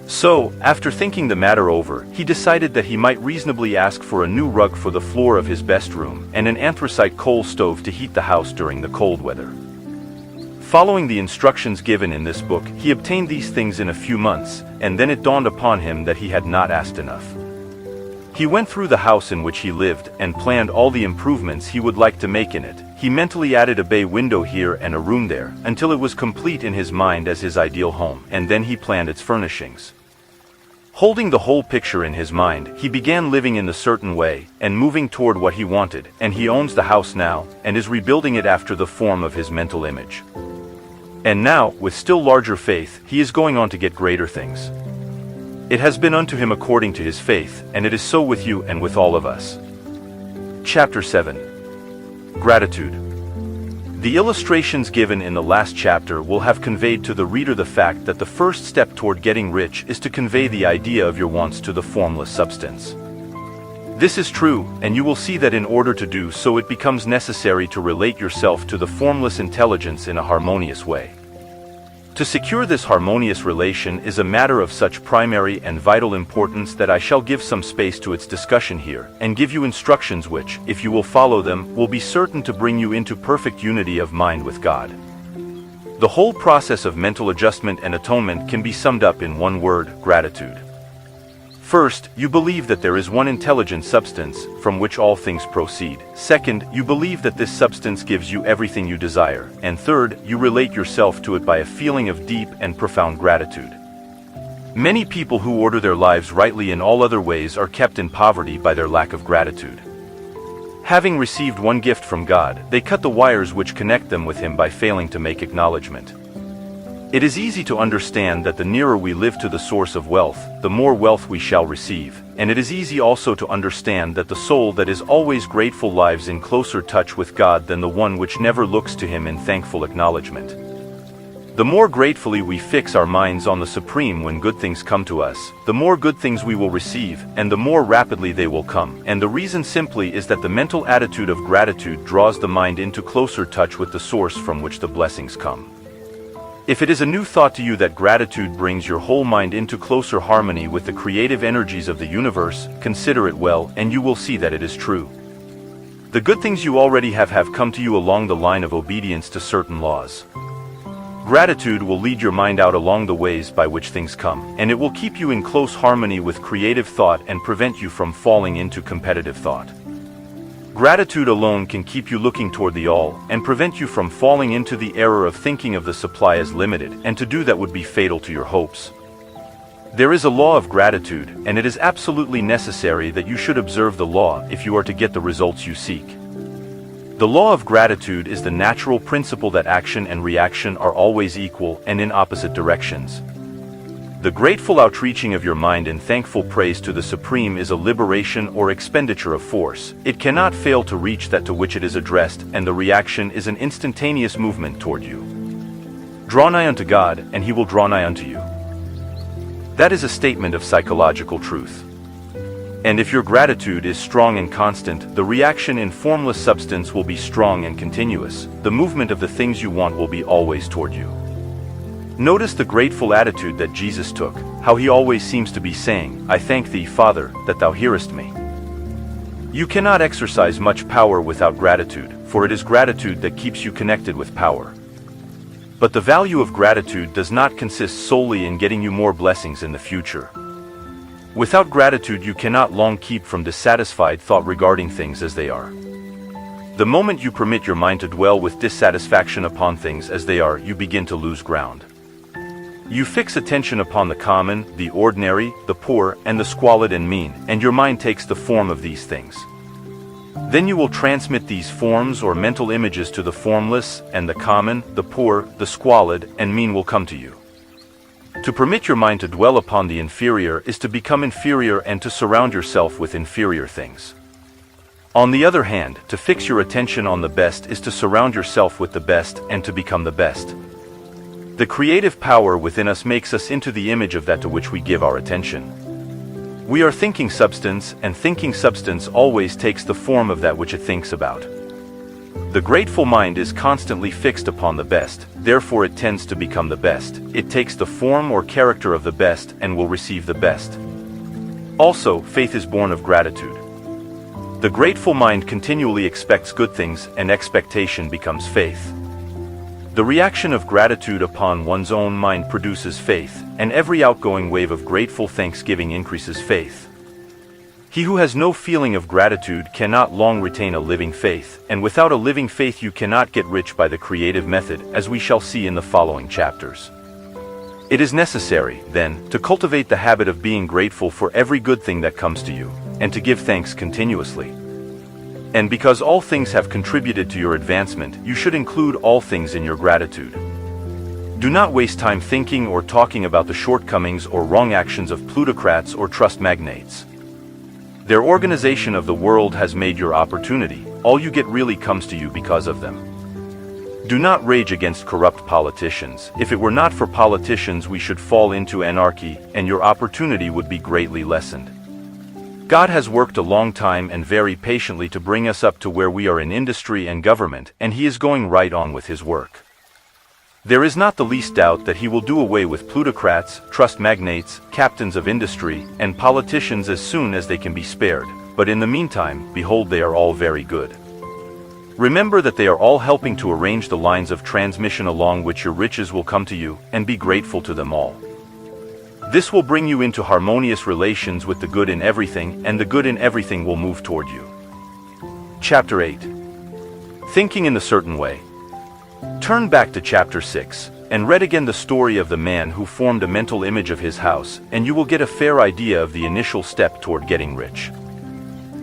Speaker 1: So, after thinking the matter over, he decided that he might reasonably ask for a new rug for the floor of his best room, and an anthracite coal stove to heat the house during the cold weather. Following the instructions given in this book, he obtained these things in a few months, and then it dawned upon him that he had not asked enough. He went through the house in which he lived, and planned all the improvements he would like to make in it. He mentally added a bay window here and a room there, until it was complete in his mind as his ideal home, and then he planned its furnishings. Holding the whole picture in his mind, he began living in a certain way, and moving toward what he wanted, and he owns the house now, and is rebuilding it after the form of his mental image. And now, with still larger faith, he is going on to get greater things. It has been unto him according to his faith, and it is so with you and with all of us. Chapter 7. Gratitude. The illustrations given in the last chapter will have conveyed to the reader the fact that the first step toward getting rich is to convey the idea of your wants to the formless substance. This is true, and you will see that in order to do so it becomes necessary to relate yourself to the formless intelligence in a harmonious way. To secure this harmonious relation is a matter of such primary and vital importance that I shall give some space to its discussion here, and give you instructions which, if you will follow them, will be certain to bring you into perfect unity of mind with God. The whole process of mental adjustment and atonement can be summed up in one word: gratitude. First, you believe that there is one intelligent substance, from which all things proceed. Second, you believe that this substance gives you everything you desire. And third, you relate yourself to it by a feeling of deep and profound gratitude. Many people who order their lives rightly in all other ways are kept in poverty by their lack of gratitude. Having received one gift from God, they cut the wires which connect them with Him by failing to make acknowledgement. It is easy to understand that the nearer we live to the source of wealth, the more wealth we shall receive, and it is easy also to understand that the soul that is always grateful lives in closer touch with God than the one which never looks to Him in thankful acknowledgement. The more gratefully we fix our minds on the Supreme when good things come to us, the more good things we will receive, and the more rapidly they will come. And the reason simply is that the mental attitude of gratitude draws the mind into closer touch with the source from which the blessings come. If it is a new thought to you that gratitude brings your whole mind into closer harmony with the creative energies of the universe, consider it well, and you will see that it is true. The good things you already have come to you along the line of obedience to certain laws. Gratitude will lead your mind out along the ways by which things come, and it will keep you in close harmony with creative thought and prevent you from falling into competitive thought. Gratitude alone can keep you looking toward the all, and prevent you from falling into the error of thinking of the supply as limited, and to do that would be fatal to your hopes. There is a law of gratitude, and it is absolutely necessary that you should observe the law if you are to get the results you seek. The law of gratitude is the natural principle that action and reaction are always equal and in opposite directions. The grateful outreaching of your mind in thankful praise to the Supreme is a liberation or expenditure of force. It cannot fail to reach that to which it is addressed, and the reaction is an instantaneous movement toward you. Draw nigh unto God, and He will draw nigh unto you. That is a statement of psychological truth. And if your gratitude is strong and constant, the reaction in formless substance will be strong and continuous. The movement of the things you want will be always toward you. Notice the grateful attitude that Jesus took, how He always seems to be saying, "I thank Thee, Father, that Thou hearest me." You cannot exercise much power without gratitude, for it is gratitude that keeps you connected with power. But the value of gratitude does not consist solely in getting you more blessings in the future. Without gratitude you cannot long keep from dissatisfied thought regarding things as they are. The moment you permit your mind to dwell with dissatisfaction upon things as they are, you begin to lose ground. You fix attention upon the common, the ordinary, the poor, and the squalid and mean, and your mind takes the form of these things. Then you will transmit these forms or mental images to the formless, and the common, the poor, the squalid, and mean will come to you. To permit your mind to dwell upon the inferior is to become inferior and to surround yourself with inferior things. On the other hand, to fix your attention on the best is to surround yourself with the best and to become the best. The creative power within us makes us into the image of that to which we give our attention. We are thinking substance, and thinking substance always takes the form of that which it thinks about. The grateful mind is constantly fixed upon the best, therefore it tends to become the best. It takes the form or character of the best and will receive the best. Also, faith is born of gratitude. The grateful mind continually expects good things, and expectation becomes faith. The reaction of gratitude upon one's own mind produces faith, and every outgoing wave of grateful thanksgiving increases faith. He who has no feeling of gratitude cannot long retain a living faith, and without a living faith you cannot get rich by the creative method, as we shall see in the following chapters. It is necessary, then, to cultivate the habit of being grateful for every good thing that comes to you, and to give thanks continuously. And because all things have contributed to your advancement, you should include all things in your gratitude. Do not waste time thinking or talking about the shortcomings or wrong actions of plutocrats or trust magnates. Their organization of the world has made your opportunity. All you get really comes to you because of them. Do not rage against corrupt politicians. If it were not for politicians, we should fall into anarchy, and your opportunity would be greatly lessened. God has worked a long time and very patiently to bring us up to where we are in industry and government, and He is going right on with His work. There is not the least doubt that He will do away with plutocrats, trust magnates, captains of industry, and politicians as soon as they can be spared, but in the meantime, behold, they are all very good. Remember that they are all helping to arrange the lines of transmission along which your riches will come to you, and be grateful to them all. This will bring you into harmonious relations with the good in everything, and the good in everything will move toward you. Chapter 8. Thinking in the certain way. Turn back to chapter 6, and read again the story of the man who formed a mental image of his house, and you will get a fair idea of the initial step toward getting rich.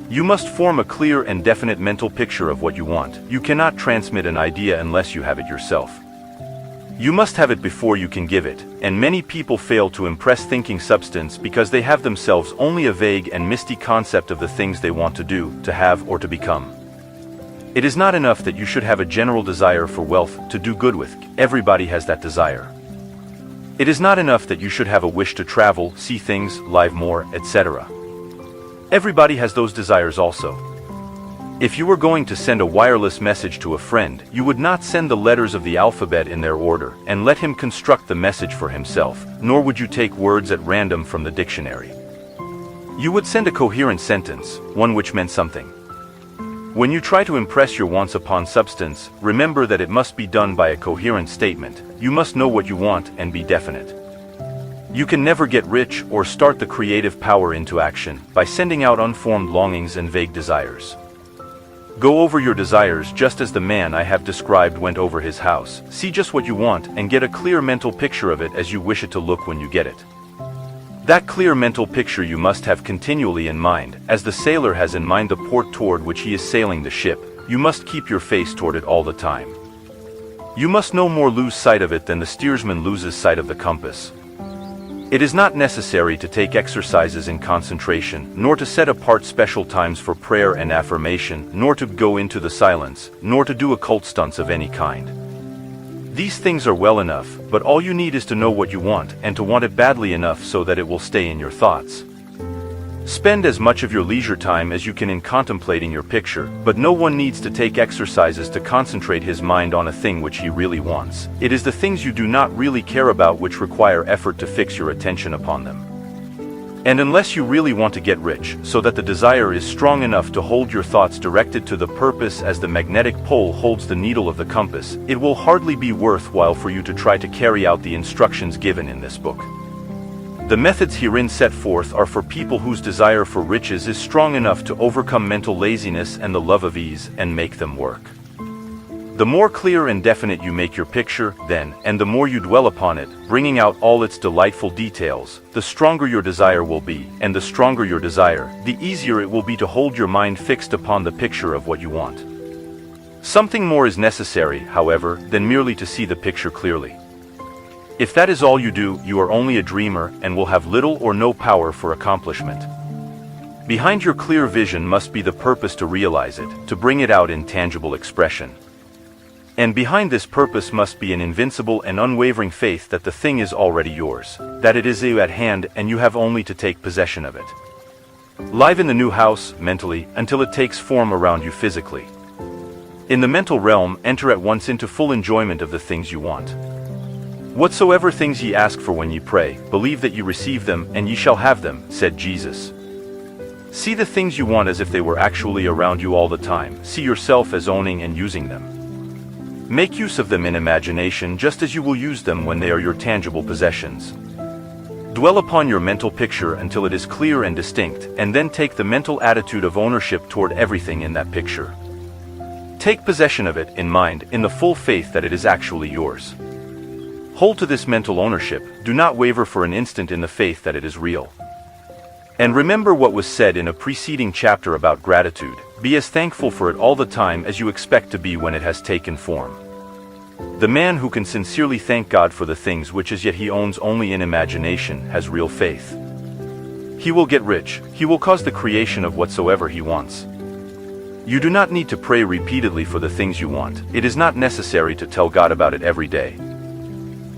Speaker 1: You must form a clear and definite mental picture of what you want. You cannot transmit an idea unless you have it yourself. You must have it before you can give it, and many people fail to impress thinking substance because they have themselves only a vague and misty concept of the things they want to do, to have, or to become. It is not enough that you should have a general desire for wealth to do good with. Everybody has that desire. It is not enough that you should have a wish to travel, see things, live more, etc. Everybody has those desires also. If you were going to send a wireless message to a friend, you would not send the letters of the alphabet in their order and let him construct the message for himself, nor would you take words at random from the dictionary. You would send a coherent sentence, one which meant something. When you try to impress your wants upon substance, remember that it must be done by a coherent statement. You must know what you want and be definite. You can never get rich or start the creative power into action by sending out unformed longings and vague desires. Go over your desires just as the man I have described went over his house. See just what you want and get a clear mental picture of it as you wish it to look when you get it. That clear mental picture you must have continually in mind, as the sailor has in mind the port toward which he is sailing the ship. You must keep your face toward it all the time. You must no more lose sight of it than the steersman loses sight of the compass. It is not necessary to take exercises in concentration, nor to set apart special times for prayer and affirmation, nor to go into the silence, nor to do occult stunts of any kind. These things are well enough, but all you need is to know what you want, and to want it badly enough so that it will stay in your thoughts. Spend as much of your leisure time as you can in contemplating your picture, but no one needs to take exercises to concentrate his mind on a thing which he really wants. It is the things you do not really care about which require effort to fix your attention upon them. And unless you really want to get rich, so that the desire is strong enough to hold your thoughts directed to the purpose as the magnetic pole holds the needle of the compass, it will hardly be worthwhile for you to try to carry out the instructions given in this book. The methods herein set forth are for people whose desire for riches is strong enough to overcome mental laziness and the love of ease, and make them work. The more clear and definite you make your picture, then, and the more you dwell upon it, bringing out all its delightful details, the stronger your desire will be, and the stronger your desire, the easier it will be to hold your mind fixed upon the picture of what you want. Something more is necessary, however, than merely to see the picture clearly. If that is all you do, you are only a dreamer and will have little or no power for accomplishment. Behind your clear vision must be the purpose to realize it, to bring it out in tangible expression. And behind this purpose must be an invincible and unwavering faith that the thing is already yours, that it is at hand and you have only to take possession of it. Live in the new house, mentally, until it takes form around you physically. In the mental realm, enter at once into full enjoyment of the things you want. Whatsoever things ye ask for when ye pray, believe that ye receive them, and ye shall have them, said Jesus. See the things you want as if they were actually around you all the time. See yourself as owning and using them. Make use of them in imagination just as you will use them when they are your tangible possessions. Dwell upon your mental picture until it is clear and distinct, and then take the mental attitude of ownership toward everything in that picture. Take possession of it, in mind, in the full faith that it is actually yours. Hold to this mental ownership, do not waver for an instant in the faith that it is real. And remember what was said in a preceding chapter about gratitude, be as thankful for it all the time as you expect to be when it has taken form. The man who can sincerely thank God for the things which as yet he owns only in imagination has real faith. He will get rich, he will cause the creation of whatsoever he wants. You do not need to pray repeatedly for the things you want, it is not necessary to tell God about it every day.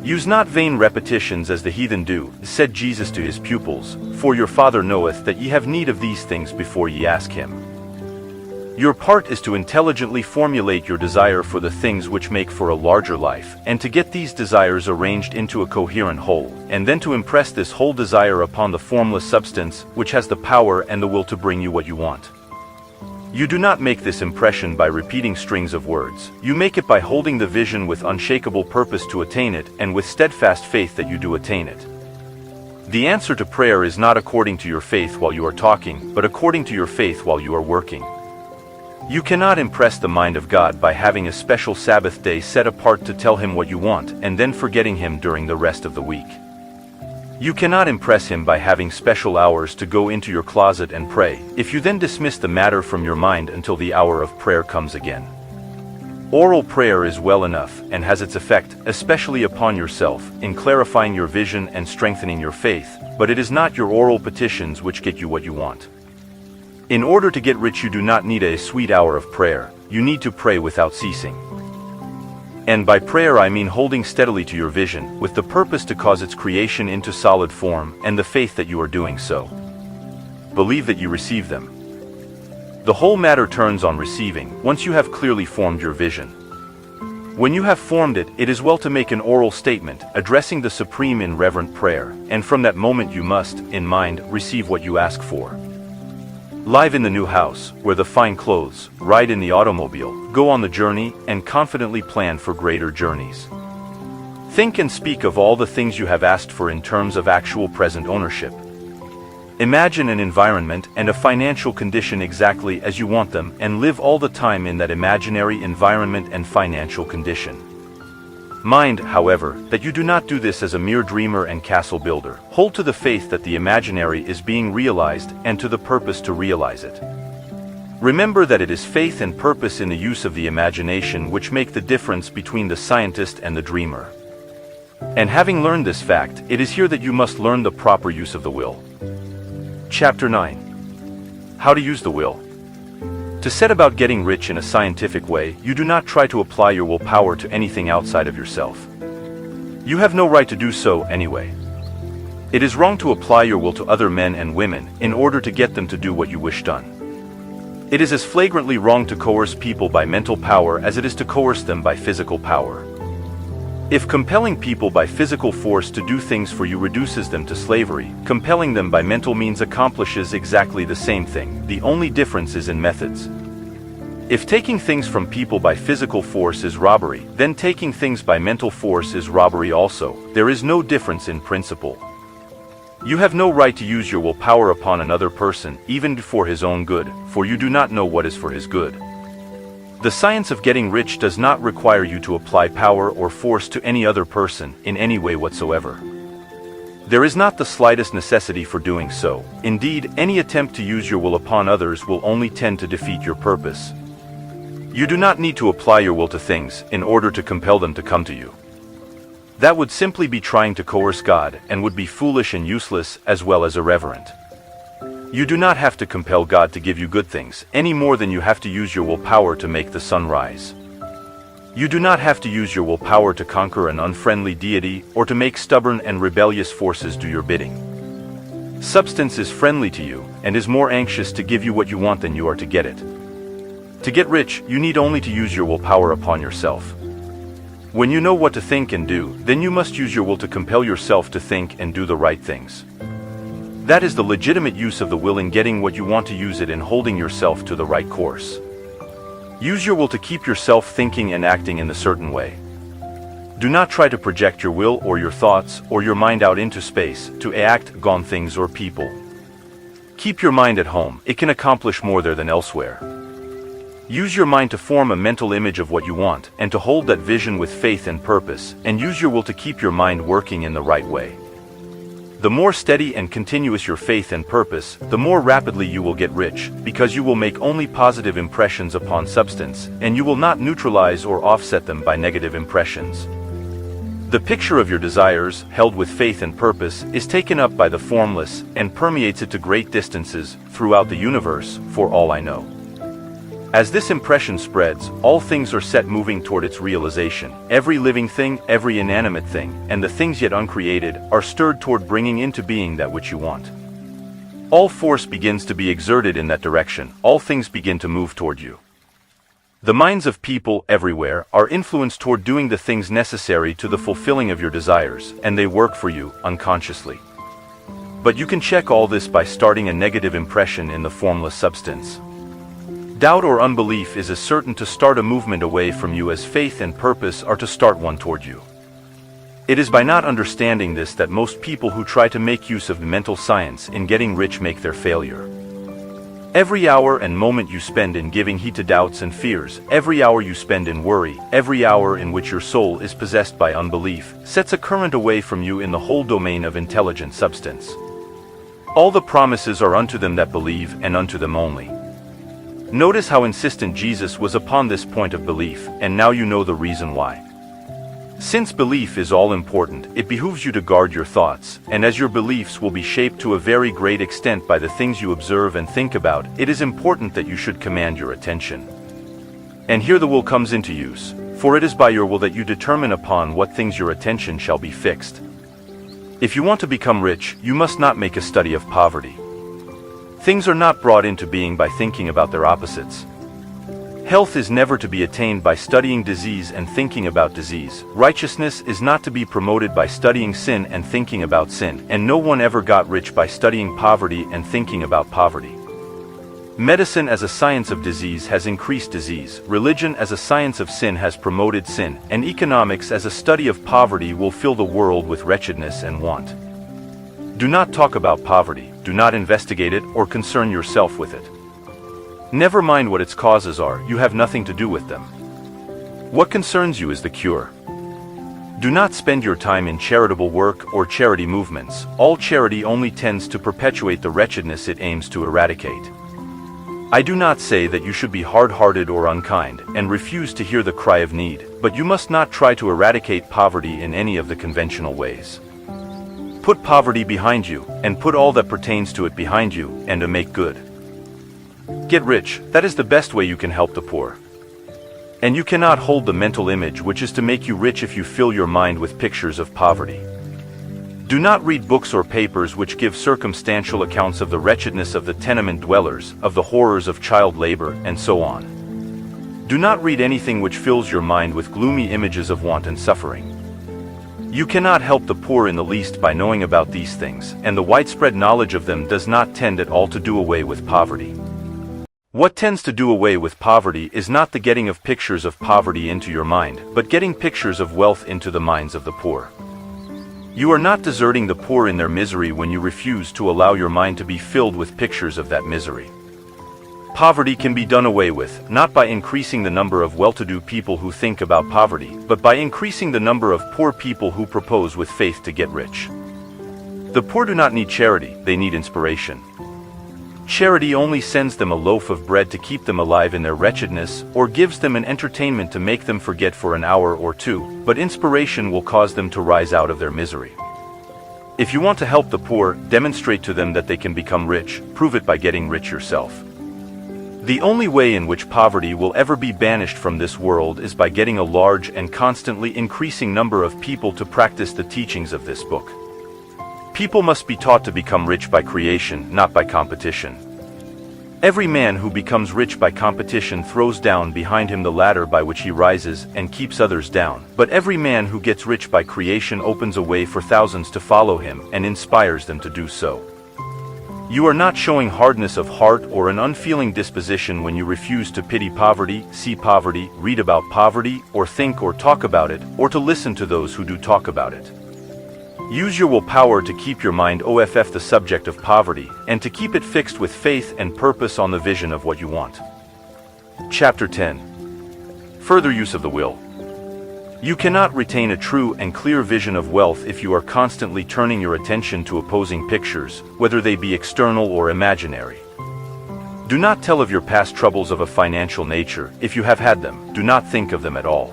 Speaker 1: Use not vain repetitions as the heathen do, said Jesus to his pupils, for your Father knoweth that ye have need of these things before ye ask him. Your part is to intelligently formulate your desire for the things which make for a larger life, and to get these desires arranged into a coherent whole, and then to impress this whole desire upon the formless substance, which has the power and the will to bring you what you want. You do not make this impression by repeating strings of words, you make it by holding the vision with unshakable purpose to attain it, and with steadfast faith that you do attain it. The answer to prayer is not according to your faith while you are talking, but according to your faith while you are working. You cannot impress the mind of God by having a special Sabbath day set apart to tell him what you want, and then forgetting him during the rest of the week. You cannot impress him by having special hours to go into your closet and pray, if you then dismiss the matter from your mind until the hour of prayer comes again. Oral prayer is well enough, and has its effect, especially upon yourself, in clarifying your vision and strengthening your faith, but it is not your oral petitions which get you what you want. In order to get rich, you do not need a sweet hour of prayer, you need to pray without ceasing. And by prayer I mean holding steadily to your vision, with the purpose to cause its creation into solid form, and the faith that you are doing so. Believe that you receive them. The whole matter turns on receiving, once you have clearly formed your vision. When you have formed it, it is well to make an oral statement, addressing the Supreme in reverent prayer, and from that moment you must, in mind, receive what you ask for. Live in the new house, wear the fine clothes, ride in the automobile, go on the journey, and confidently plan for greater journeys. Think and speak of all the things you have asked for in terms of actual present ownership. Imagine an environment and a financial condition exactly as you want them, and live all the time in that imaginary environment and financial condition. Mind, however, that you do not do this as a mere dreamer and castle builder. Hold to the faith that the imaginary is being realized, and to the purpose to realize it. Remember that it is faith and purpose in the use of the imagination which make the difference between the scientist and the dreamer. And having learned this fact, it is here that you must learn the proper use of the will. Chapter 9. How to use the will. To set about getting rich in a scientific way, you do not try to apply your willpower to anything outside of yourself. You have no right to do so anyway. It is wrong to apply your will to other men and women in order to get them to do what you wish done. It is as flagrantly wrong to coerce people by mental power as it is to coerce them by physical power. If compelling people by physical force to do things for you reduces them to slavery, compelling them by mental means accomplishes exactly the same thing. The only difference is in methods. If taking things from people by physical force is robbery, then taking things by mental force is robbery also. There is no difference in principle. You have no right to use your willpower upon another person, even for his own good, for you do not know what is for his good. The science of getting rich does not require you to apply power or force to any other person, in any way whatsoever. There is not the slightest necessity for doing so. Indeed, any attempt to use your will upon others will only tend to defeat your purpose. You do not need to apply your will to things, in order to compel them to come to you. That would simply be trying to coerce God, and would be foolish and useless, as well as irreverent. You do not have to compel God to give you good things, any more than you have to use your willpower to make the sun rise. You do not have to use your willpower to conquer an unfriendly deity, or to make stubborn and rebellious forces do your bidding. Substance is friendly to you, and is more anxious to give you what you want than you are to get it. To get rich, you need only to use your willpower upon yourself. When you know what to think and do, then you must use your will to compel yourself to think and do the right things. That is the legitimate use of the will in getting what you want, to use it in holding yourself to the right course. Use your will to keep yourself thinking and acting in a certain way. Do not try to project your will or your thoughts or your mind out into space to act on things or people. Keep your mind at home, it can accomplish more there than elsewhere. Use your mind to form a mental image of what you want, and to hold that vision with faith and purpose, and use your will to keep your mind working in the right way. The more steady and continuous your faith and purpose, the more rapidly you will get rich, because you will make only positive impressions upon substance, and you will not neutralize or offset them by negative impressions. The picture of your desires, held with faith and purpose, is taken up by the formless, and permeates it to great distances, throughout the universe, for all I know. As this impression spreads, all things are set moving toward its realization. Every living thing, every inanimate thing, and the things yet uncreated, are stirred toward bringing into being that which you want. All force begins to be exerted in that direction, all things begin to move toward you. The minds of people, everywhere, are influenced toward doing the things necessary to the fulfilling of your desires, and they work for you, unconsciously. But you can check all this by starting a negative impression in the formless substance. Doubt or unbelief is as certain to start a movement away from you as faith and purpose are to start one toward you. It is by not understanding this that most people who try to make use of mental science in getting rich make their failure. Every hour and moment you spend in giving heed to doubts and fears, every hour you spend in worry, every hour in which your soul is possessed by unbelief, sets a current away from you in the whole domain of intelligent substance. All the promises are unto them that believe, and unto them only. Notice how insistent Jesus was upon this point of belief, and now you know the reason why. Since belief is all important, it behooves you to guard your thoughts, and as your beliefs will be shaped to a very great extent by the things you observe and think about, it is important that you should command your attention. And here the will comes into use, for it is by your will that you determine upon what things your attention shall be fixed. If you want to become rich, you must not make a study of poverty. Things are not brought into being by thinking about their opposites. Health is never to be attained by studying disease and thinking about disease. Righteousness is not to be promoted by studying sin and thinking about sin, and no one ever got rich by studying poverty and thinking about poverty. Medicine as a science of disease has increased disease, religion as a science of sin has promoted sin, and economics as a study of poverty will fill the world with wretchedness and want. Do not talk about poverty. Do not investigate it or concern yourself with it. Never mind what its causes are, you have nothing to do with them. What concerns you is the cure. Do not spend your time in charitable work or charity movements. All charity only tends to perpetuate the wretchedness it aims to eradicate. I do not say that you should be hard-hearted or unkind, and refuse to hear the cry of need, but you must not try to eradicate poverty in any of the conventional ways. Put poverty behind you, and put all that pertains to it behind you, and make good. Get rich, that is the best way you can help the poor. And you cannot hold the mental image which is to make you rich if you fill your mind with pictures of poverty. Do not read books or papers which give circumstantial accounts of the wretchedness of the tenement dwellers, of the horrors of child labor, and so on. Do not read anything which fills your mind with gloomy images of want and suffering. You cannot help the poor in the least by knowing about these things, and the widespread knowledge of them does not tend at all to do away with poverty. What tends to do away with poverty is not the getting of pictures of poverty into your mind, but getting pictures of wealth into the minds of the poor. You are not deserting the poor in their misery when you refuse to allow your mind to be filled with pictures of that misery. Poverty can be done away with, not by increasing the number of well-to-do people who think about poverty, but by increasing the number of poor people who propose with faith to get rich. The poor do not need charity, they need inspiration. Charity only sends them a loaf of bread to keep them alive in their wretchedness, or gives them an entertainment to make them forget for an hour or two, but inspiration will cause them to rise out of their misery. If you want to help the poor, demonstrate to them that they can become rich, prove it by getting rich yourself. The only way in which poverty will ever be banished from this world is by getting a large and constantly increasing number of people to practice the teachings of this book. People must be taught to become rich by creation, not by competition. Every man who becomes rich by competition throws down behind him the ladder by which he rises and keeps others down, but every man who gets rich by creation opens a way for thousands to follow him and inspires them to do so. You are not showing hardness of heart or an unfeeling disposition when you refuse to pity poverty, see poverty, read about poverty, or think or talk about it, or to listen to those who do talk about it. Use your willpower to keep your mind off the subject of poverty, and to keep it fixed with faith and purpose on the vision of what you want. Chapter 10. Further use of the will. You cannot retain a true and clear vision of wealth if you are constantly turning your attention to opposing pictures, whether they be external or imaginary. Do not tell of your past troubles of a financial nature. If you have had them, do not think of them at all.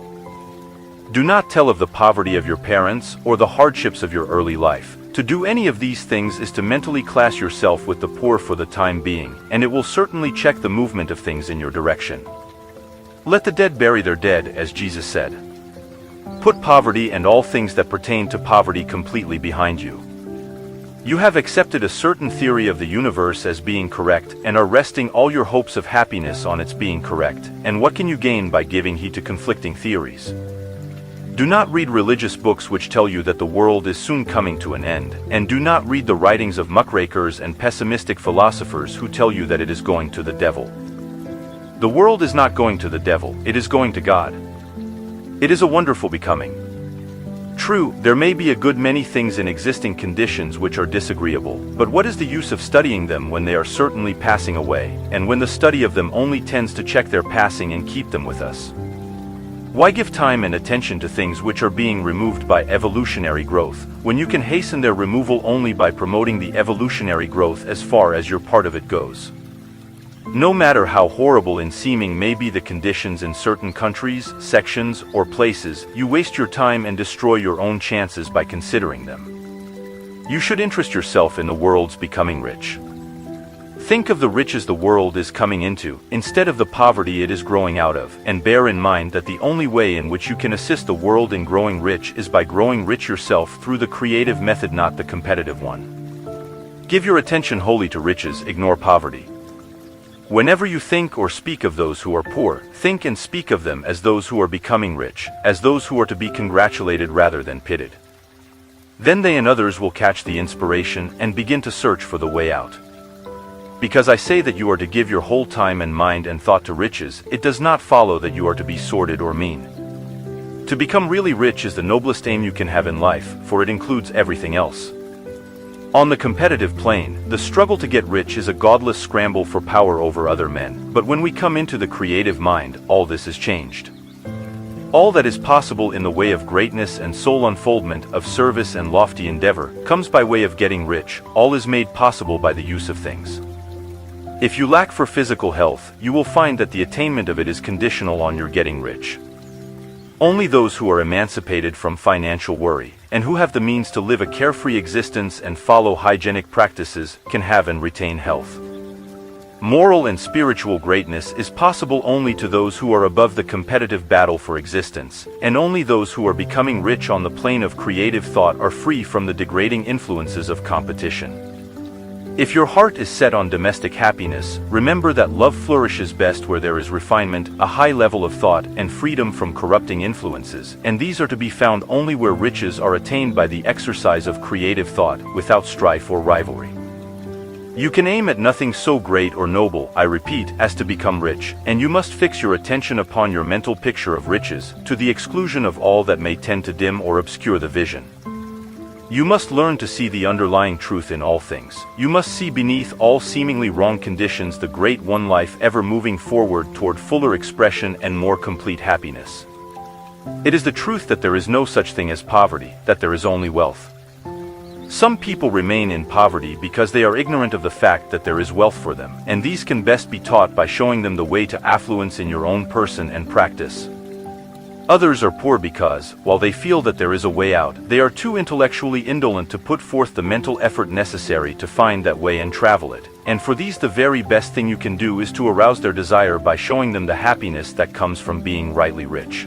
Speaker 1: Do not tell of the poverty of your parents or the hardships of your early life. To do any of these things is to mentally class yourself with the poor for the time being, and it will certainly check the movement of things in your direction. Let the dead bury their dead, as Jesus said. Put poverty and all things that pertain to poverty completely behind you. You have accepted a certain theory of the universe as being correct and are resting all your hopes of happiness on its being correct, and what can you gain by giving heed to conflicting theories? Do not read religious books which tell you that the world is soon coming to an end, and do not read the writings of muckrakers and pessimistic philosophers who tell you that it is going to the devil. The world is not going to the devil, it is going to God. It is a wonderful becoming. True, there may be a good many things in existing conditions which are disagreeable, but what is the use of studying them when they are certainly passing away, and when the study of them only tends to check their passing and keep them with us? Why give time and attention to things which are being removed by evolutionary growth, when you can hasten their removal only by promoting the evolutionary growth as far as your part of it goes? No matter how horrible in seeming may be the conditions in certain countries, sections, or places, you waste your time and destroy your own chances by considering them. You should interest yourself in the world's becoming rich. Think of the riches the world is coming into, instead of the poverty it is growing out of, and bear in mind that the only way in which you can assist the world in growing rich is by growing rich yourself through the creative method, not the competitive one. Give your attention wholly to riches, ignore poverty. Whenever you think or speak of those who are poor, think and speak of them as those who are becoming rich, as those who are to be congratulated rather than pitied. Then they and others will catch the inspiration and begin to search for the way out. Because I say that you are to give your whole time and mind and thought to riches, it does not follow that you are to be sordid or mean. To become really rich is the noblest aim you can have in life, for it includes everything else. On the competitive plane, the struggle to get rich is a godless scramble for power over other men, but when we come into the creative mind, all this is changed. All that is possible in the way of greatness and soul unfoldment, of service and lofty endeavor, comes by way of getting rich. All is made possible by the use of things. If you lack for physical health, you will find that the attainment of it is conditional on your getting rich. Only those who are emancipated from financial worry, and who have the means to live a carefree existence and follow hygienic practices, can have and retain health. Moral and spiritual greatness is possible only to those who are above the competitive battle for existence, and only those who are becoming rich on the plane of creative thought are free from the degrading influences of competition. If your heart is set on domestic happiness, remember that love flourishes best where there is refinement, a high level of thought, and freedom from corrupting influences, and these are to be found only where riches are attained by the exercise of creative thought, without strife or rivalry. You can aim at nothing so great or noble, I repeat, as to become rich, and you must fix your attention upon your mental picture of riches, to the exclusion of all that may tend to dim or obscure the vision. You must learn to see the underlying truth in all things. You must see beneath all seemingly wrong conditions the great one life ever moving forward toward fuller expression and more complete happiness. It is the truth that there is no such thing as poverty, that there is only wealth. Some people remain in poverty because they are ignorant of the fact that there is wealth for them, and these can best be taught by showing them the way to affluence in your own person and practice. Others are poor because, while they feel that there is a way out, they are too intellectually indolent to put forth the mental effort necessary to find that way and travel it, and for these the very best thing you can do is to arouse their desire by showing them the happiness that comes from being rightly rich.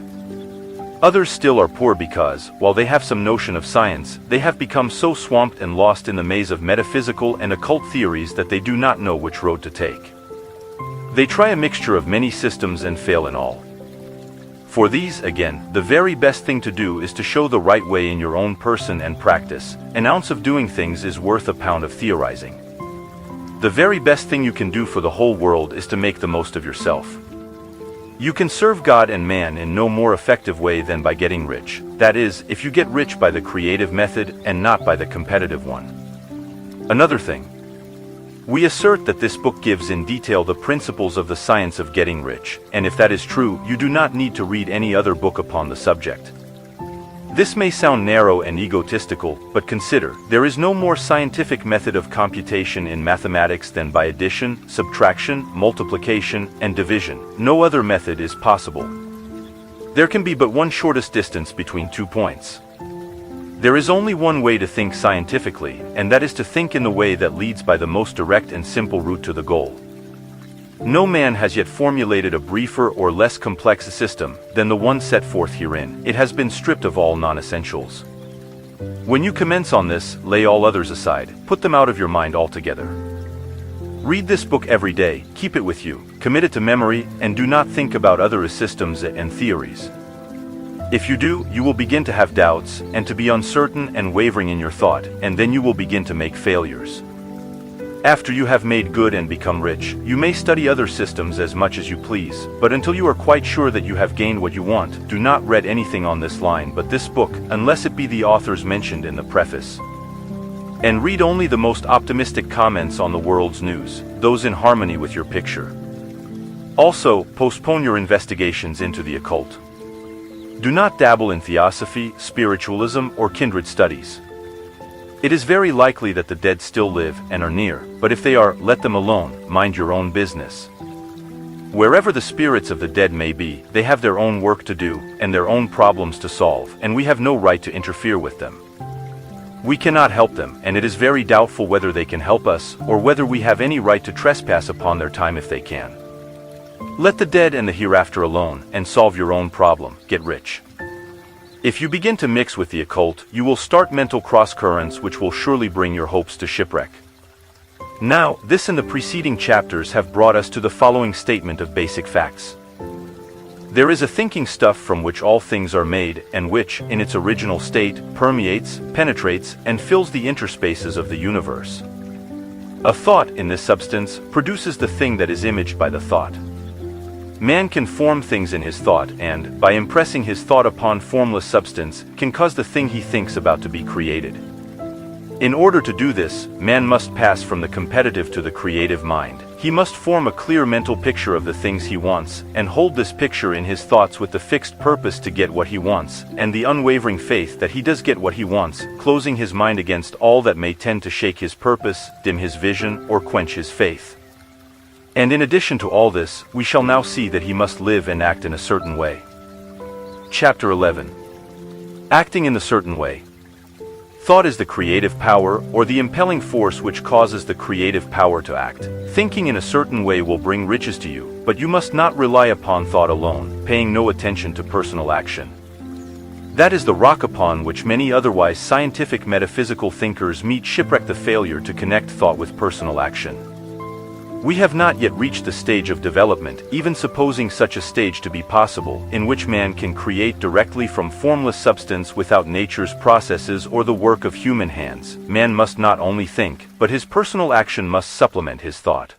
Speaker 1: Others still are poor because, while they have some notion of science, they have become so swamped and lost in the maze of metaphysical and occult theories that they do not know which road to take. They try a mixture of many systems and fail in all. For these, again, the very best thing to do is to show the right way in your own person and practice. An ounce of doing things is worth a pound of theorizing. The very best thing you can do for the whole world is to make the most of yourself. You can serve God and man in no more effective way than by getting rich. That is, if you get rich by the creative method and not by the competitive one. Another thing. We assert that this book gives in detail the principles of the science of getting rich, and if that is true, you do not need to read any other book upon the subject. This may sound narrow and egotistical, but consider, there is no more scientific method of computation in mathematics than by addition, subtraction, multiplication, and division. No other method is possible. There can be but one shortest distance between 2 points. There is only one way to think scientifically, and that is to think in the way that leads by the most direct and simple route to the goal. No man has yet formulated a briefer or less complex system than the one set forth herein. It has been stripped of all non-essentials. When you commence on this, lay all others aside, put them out of your mind altogether. Read this book every day, keep it with you, commit it to memory, and do not think about other systems and theories. If you do, you will begin to have doubts, and to be uncertain and wavering in your thought, and then you will begin to make failures. After you have made good and become rich, you may study other systems as much as you please, but until you are quite sure that you have gained what you want, do not read anything on this line but this book, unless it be the authors mentioned in the preface. And read only the most optimistic comments on the world's news, those in harmony with your picture. Also, postpone your investigations into the occult. Do not dabble in theosophy, spiritualism, or kindred studies. It is very likely that the dead still live and are near, but if they are, let them alone, mind your own business. Wherever the spirits of the dead may be, they have their own work to do, and their own problems to solve, and we have no right to interfere with them. We cannot help them, and it is very doubtful whether they can help us, or whether we have any right to trespass upon their time if they can. Let the dead and the hereafter alone, and solve your own problem, get rich. If you begin to mix with the occult, you will start mental cross-currents which will surely bring your hopes to shipwreck. Now, this and the preceding chapters have brought us to the following statement of basic facts. There is a thinking stuff from which all things are made, and which, in its original state, permeates, penetrates, and fills the interspaces of the universe. A thought, in this substance, produces the thing that is imaged by the thought. Man can form things in his thought and, by impressing his thought upon formless substance, can cause the thing he thinks about to be created. In order to do this, man must pass from the competitive to the creative mind. He must form a clear mental picture of the things he wants, and hold this picture in his thoughts with the fixed purpose to get what he wants, and the unwavering faith that he does get what he wants, closing his mind against all that may tend to shake his purpose, dim his vision, or quench his faith. And in addition to all this, we shall now see that he must live and act in a certain way. Chapter 11. Acting in a certain way. Thought is the creative power, or the impelling force which causes the creative power to act. Thinking in a certain way will bring riches to you, but you must not rely upon thought alone, paying no attention to personal action. That is the rock upon which many otherwise scientific metaphysical thinkers meet shipwreck: the failure to connect thought with personal action. We have not yet reached the stage of development, even supposing such a stage to be possible, in which man can create directly from formless substance without nature's processes or the work of human hands. Man must not only think, but his personal action must supplement his thought.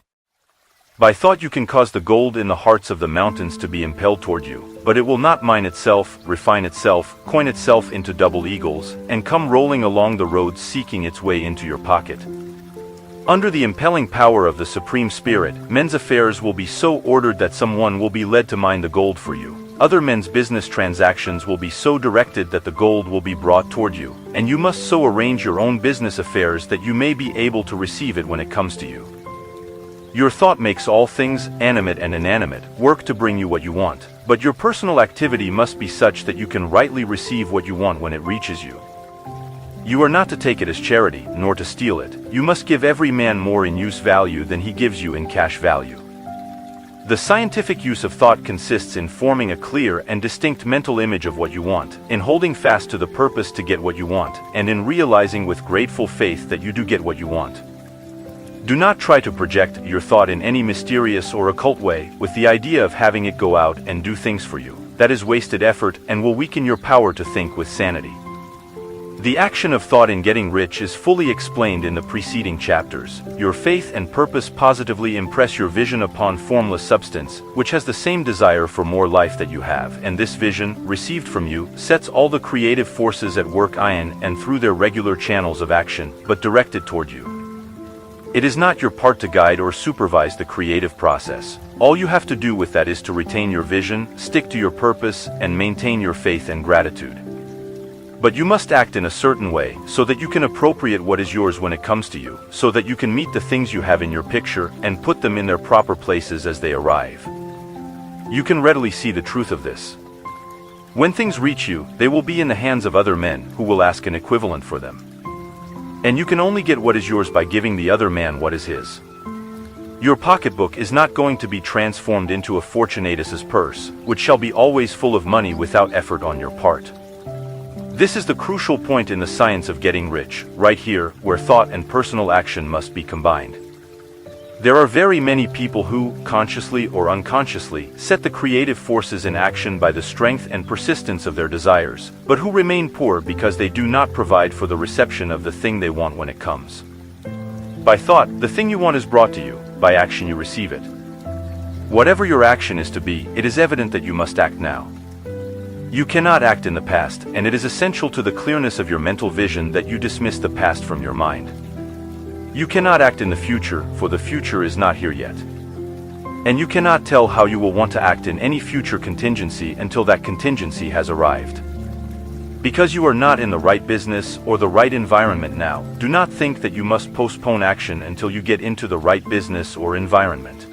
Speaker 1: By thought you can cause the gold in the hearts of the mountains to be impelled toward you, but it will not mine itself, refine itself, coin itself into double eagles, and come rolling along the road seeking its way into your pocket. Under the impelling power of the Supreme Spirit, men's affairs will be so ordered that someone will be led to mine the gold for you. Other men's business transactions will be so directed that the gold will be brought toward you, and you must so arrange your own business affairs that you may be able to receive it when it comes to you. Your thought makes all things, animate and inanimate, work to bring you what you want, but your personal activity must be such that you can rightly receive what you want when it reaches you. You are not to take it as charity, nor to steal it. You must give every man more in use value than he gives you in cash value. The scientific use of thought consists in forming a clear and distinct mental image of what you want, in holding fast to the purpose to get what you want, and in realizing with grateful faith that you do get what you want. Do not try to project your thought in any mysterious or occult way, with the idea of having it go out and do things for you. That is wasted effort and will weaken your power to think with sanity. The action of thought in getting rich is fully explained in the preceding chapters. Your faith and purpose positively impress your vision upon formless substance, which has the same desire for more life that you have, and this vision, received from you, sets all the creative forces at work in and through their regular channels of action, but directed toward you. It is not your part to guide or supervise the creative process. All you have to do with that is to retain your vision, stick to your purpose, and maintain your faith and gratitude. But you must act in a certain way, so that you can appropriate what is yours when it comes to you, so that you can meet the things you have in your picture and put them in their proper places as they arrive. You can readily see the truth of this. When things reach you, they will be in the hands of other men who will ask an equivalent for them. And you can only get what is yours by giving the other man what is his. Your pocketbook is not going to be transformed into a Fortunatus's purse, which shall be always full of money without effort on your part. This is the crucial point in the science of getting rich, right here, where thought and personal action must be combined. There are very many people who, consciously or unconsciously, set the creative forces in action by the strength and persistence of their desires, but who remain poor because they do not provide for the reception of the thing they want when it comes. By thought, the thing you want is brought to you, by action you receive it. Whatever your action is to be, it is evident that you must act now. You cannot act in the past, and it is essential to the clearness of your mental vision that you dismiss the past from your mind. You cannot act in the future, for the future is not here yet. And you cannot tell how you will want to act in any future contingency until that contingency has arrived. Because you are not in the right business or the right environment now, do not think that you must postpone action until you get into the right business or environment.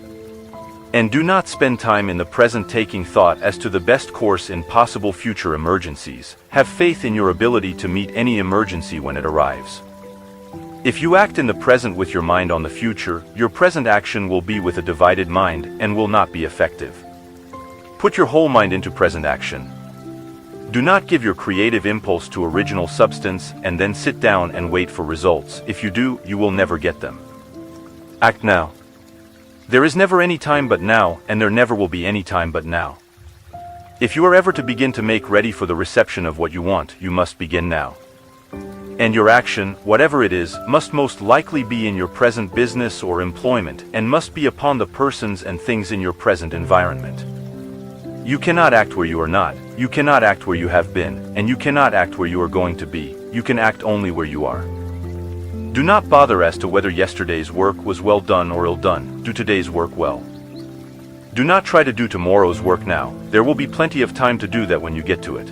Speaker 1: And do not spend time in the present taking thought as to the best course in possible future emergencies. Have faith in your ability to meet any emergency when it arrives. If you act in the present with your mind on the future, your present action will be with a divided mind and will not be effective. Put your whole mind into present action. Do not give your creative impulse to original substance and then sit down and wait for results. If you do, you will never get them. Act now. There is never any time but now, and there never will be any time but now. If you are ever to begin to make ready for the reception of what you want, you must begin now. And your action, whatever it is, must most likely be in your present business or employment, and must be upon the persons and things in your present environment. You cannot act where you are not, you cannot act where you have been, and you cannot act where you are going to be. You can act only where you are. Do not bother as to whether yesterday's work was well done or ill done. Do today's work well. Do not try to do tomorrow's work now. There will be plenty of time to do that when you get to it.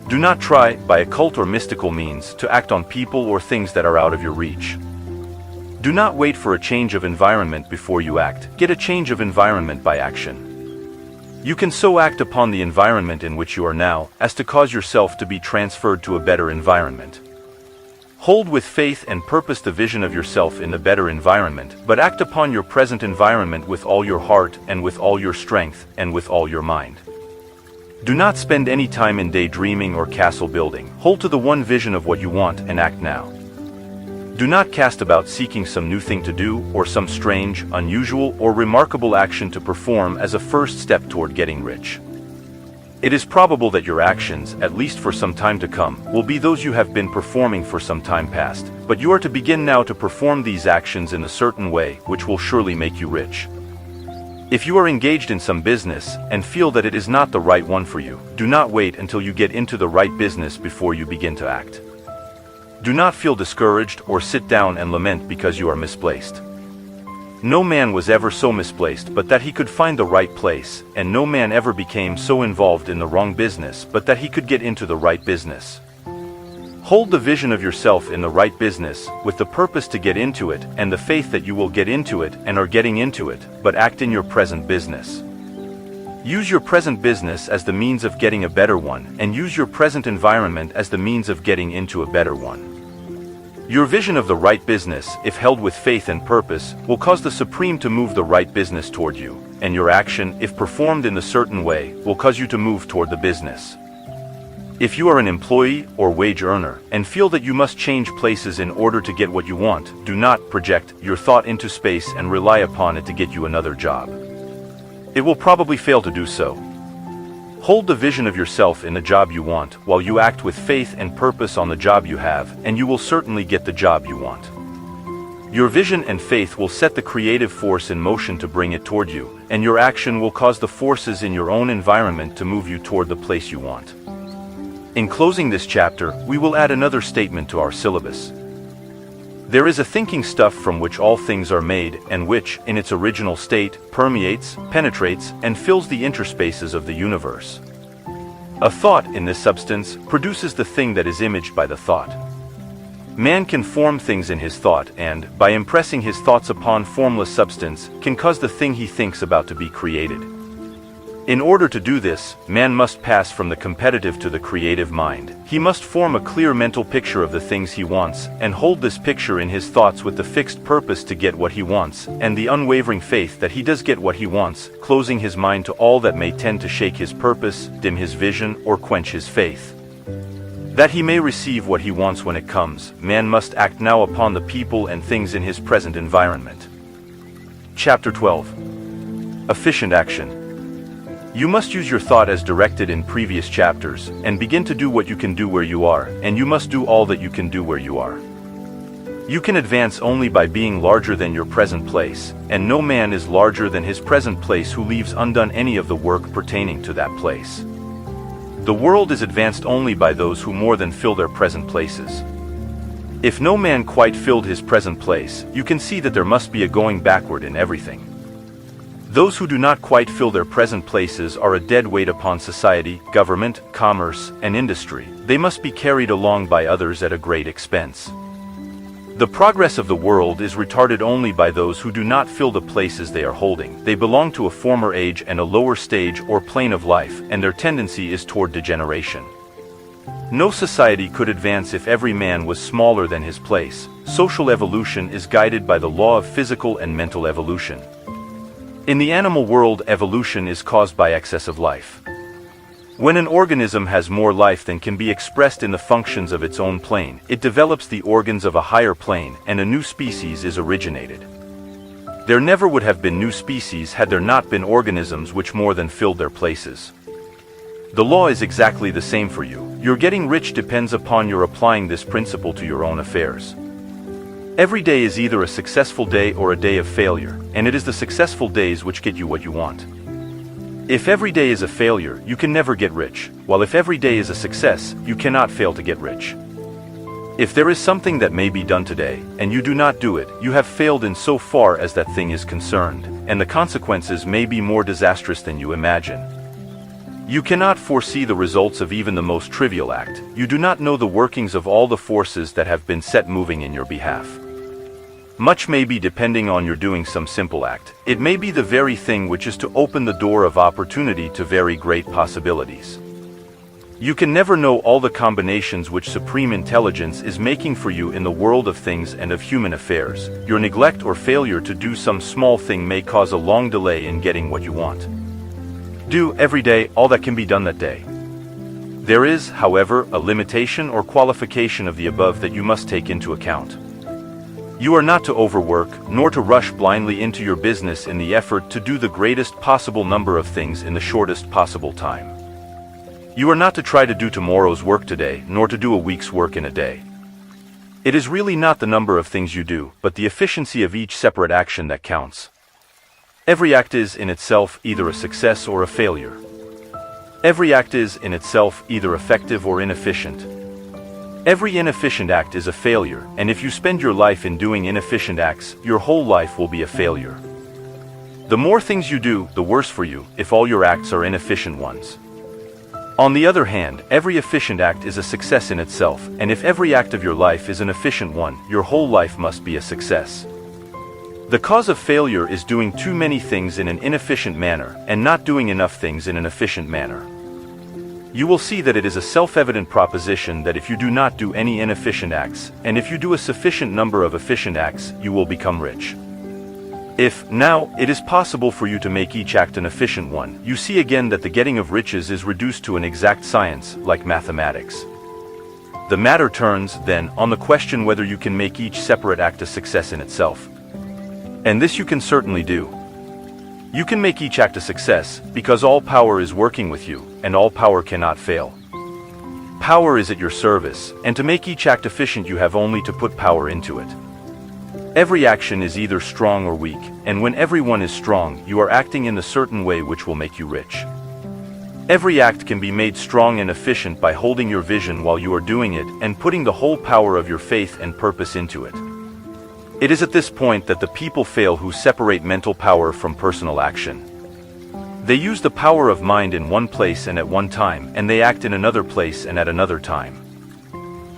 Speaker 1: Do not try, by occult or mystical means, to act on people or things that are out of your reach. Do not wait for a change of environment before you act. Get a change of environment by action. You can so act upon the environment in which you are now, as to cause yourself to be transferred to a better environment. Hold with faith and purpose the vision of yourself in the better environment, but act upon your present environment with all your heart and with all your strength and with all your mind. Do not spend any time in daydreaming or castle building. Hold to the one vision of what you want and act now. Do not cast about seeking some new thing to do or some strange, unusual, or remarkable action to perform as a first step toward getting rich. It is probable that your actions, at least for some time to come, will be those you have been performing for some time past, but you are to begin now to perform these actions in a certain way, which will surely make you rich. If you are engaged in some business, and feel that it is not the right one for you, do not wait until you get into the right business before you begin to act. Do not feel discouraged or sit down and lament because you are misplaced. No man was ever so misplaced but that he could find the right place, and no man ever became so involved in the wrong business but that he could get into the right business. Hold the vision of yourself in the right business, with the purpose to get into it, and the faith that you will get into it and are getting into it, but act in your present business. Use your present business as the means of getting a better one, and use your present environment as the means of getting into a better one. Your vision of the right business, if held with faith and purpose, will cause the Supreme to move the right business toward you, and your action, if performed in a certain way, will cause you to move toward the business. If you are an employee or wage earner, and feel that you must change places in order to get what you want, do not project your thought into space and rely upon it to get you another job. It will probably fail to do so. Hold the vision of yourself in the job you want, while you act with faith and purpose on the job you have, and you will certainly get the job you want. Your vision and faith will set the creative force in motion to bring it toward you, and your action will cause the forces in your own environment to move you toward the place you want. In closing this chapter, we will add another statement to our syllabus. There is a thinking stuff from which all things are made, and which, in its original state, permeates, penetrates, and fills the interspaces of the universe. A thought, in this substance, produces the thing that is imaged by the thought. Man can form things in his thought and, by impressing his thoughts upon formless substance, can cause the thing he thinks about to be created. In order to do this, man must pass from the competitive to the creative mind. He must form a clear mental picture of the things he wants, and hold this picture in his thoughts with the fixed purpose to get what he wants, and the unwavering faith that he does get what he wants, closing his mind to all that may tend to shake his purpose, dim his vision, or quench his faith. That he may receive what he wants when it comes, man must act now upon the people and things in his present environment. Chapter 12. Efficient action. You must use your thought as directed in previous chapters, and begin to do what you can do where you are, and you must do all that you can do where you are. You can advance only by being larger than your present place, and no man is larger than his present place who leaves undone any of the work pertaining to that place. The world is advanced only by those who more than fill their present places. If no man quite filled his present place, you can see that there must be a going backward in everything. Those who do not quite fill their present places are a dead weight upon society, government, commerce, and industry. They must be carried along by others at a great expense. The progress of the world is retarded only by those who do not fill the places they are holding. They belong to a former age and a lower stage or plane of life, and their tendency is toward degeneration. No society could advance if every man was smaller than his place. Social evolution is guided by the law of physical and mental evolution. In the animal world, evolution is caused by excess of life. When an organism has more life than can be expressed in the functions of its own plane, it develops the organs of a higher plane, and a new species is originated. There never would have been new species had there not been organisms which more than filled their places. The law is exactly the same for you. Your getting rich depends upon your applying this principle to your own affairs. Every day is either a successful day or a day of failure, and it is the successful days which get you what you want. If every day is a failure, you can never get rich, while if every day is a success, you cannot fail to get rich. If there is something that may be done today, and you do not do it, you have failed in so far as that thing is concerned, and the consequences may be more disastrous than you imagine. You cannot foresee the results of even the most trivial act. You do not know the workings of all the forces that have been set moving in your behalf. Much may be depending on your doing some simple act. It may be the very thing which is to open the door of opportunity to very great possibilities. You can never know all the combinations which supreme intelligence is making for you in the world of things and of human affairs. Your neglect or failure to do some small thing may cause a long delay in getting what you want. Do, every day, all that can be done that day. There is, however, a limitation or qualification of the above that you must take into account. You are not to overwork, nor to rush blindly into your business in the effort to do the greatest possible number of things in the shortest possible time. You are not to try to do tomorrow's work today, nor to do a week's work in a day. It is really not the number of things you do, but the efficiency of each separate action that counts. Every act is, in itself, either a success or a failure. Every act is, in itself, either effective or inefficient. Every inefficient act is a failure, and if you spend your life in doing inefficient acts, your whole life will be a failure. The more things you do, the worse for you, if all your acts are inefficient ones. On the other hand, every efficient act is a success in itself, and if every act of your life is an efficient one, your whole life must be a success. The cause of failure is doing too many things in an inefficient manner, and not doing enough things in an efficient manner. You will see that it is a self-evident proposition that if you do not do any inefficient acts, and if you do a sufficient number of efficient acts, you will become rich. If, now, it is possible for you to make each act an efficient one, you see again that the getting of riches is reduced to an exact science, like mathematics. The matter turns, then, on the question whether you can make each separate act a success in itself. And this you can certainly do. You can make each act a success, because all power is working with you, and all power cannot fail. Power is at your service, and to make each act efficient you have only to put power into it. Every action is either strong or weak, and when everyone is strong, you are acting in the certain way which will make you rich. Every act can be made strong and efficient by holding your vision while you are doing it, and putting the whole power of your faith and purpose into it. It is at this point that the people fail who separate mental power from personal action. They use the power of mind in one place and at one time, and they act in another place and at another time.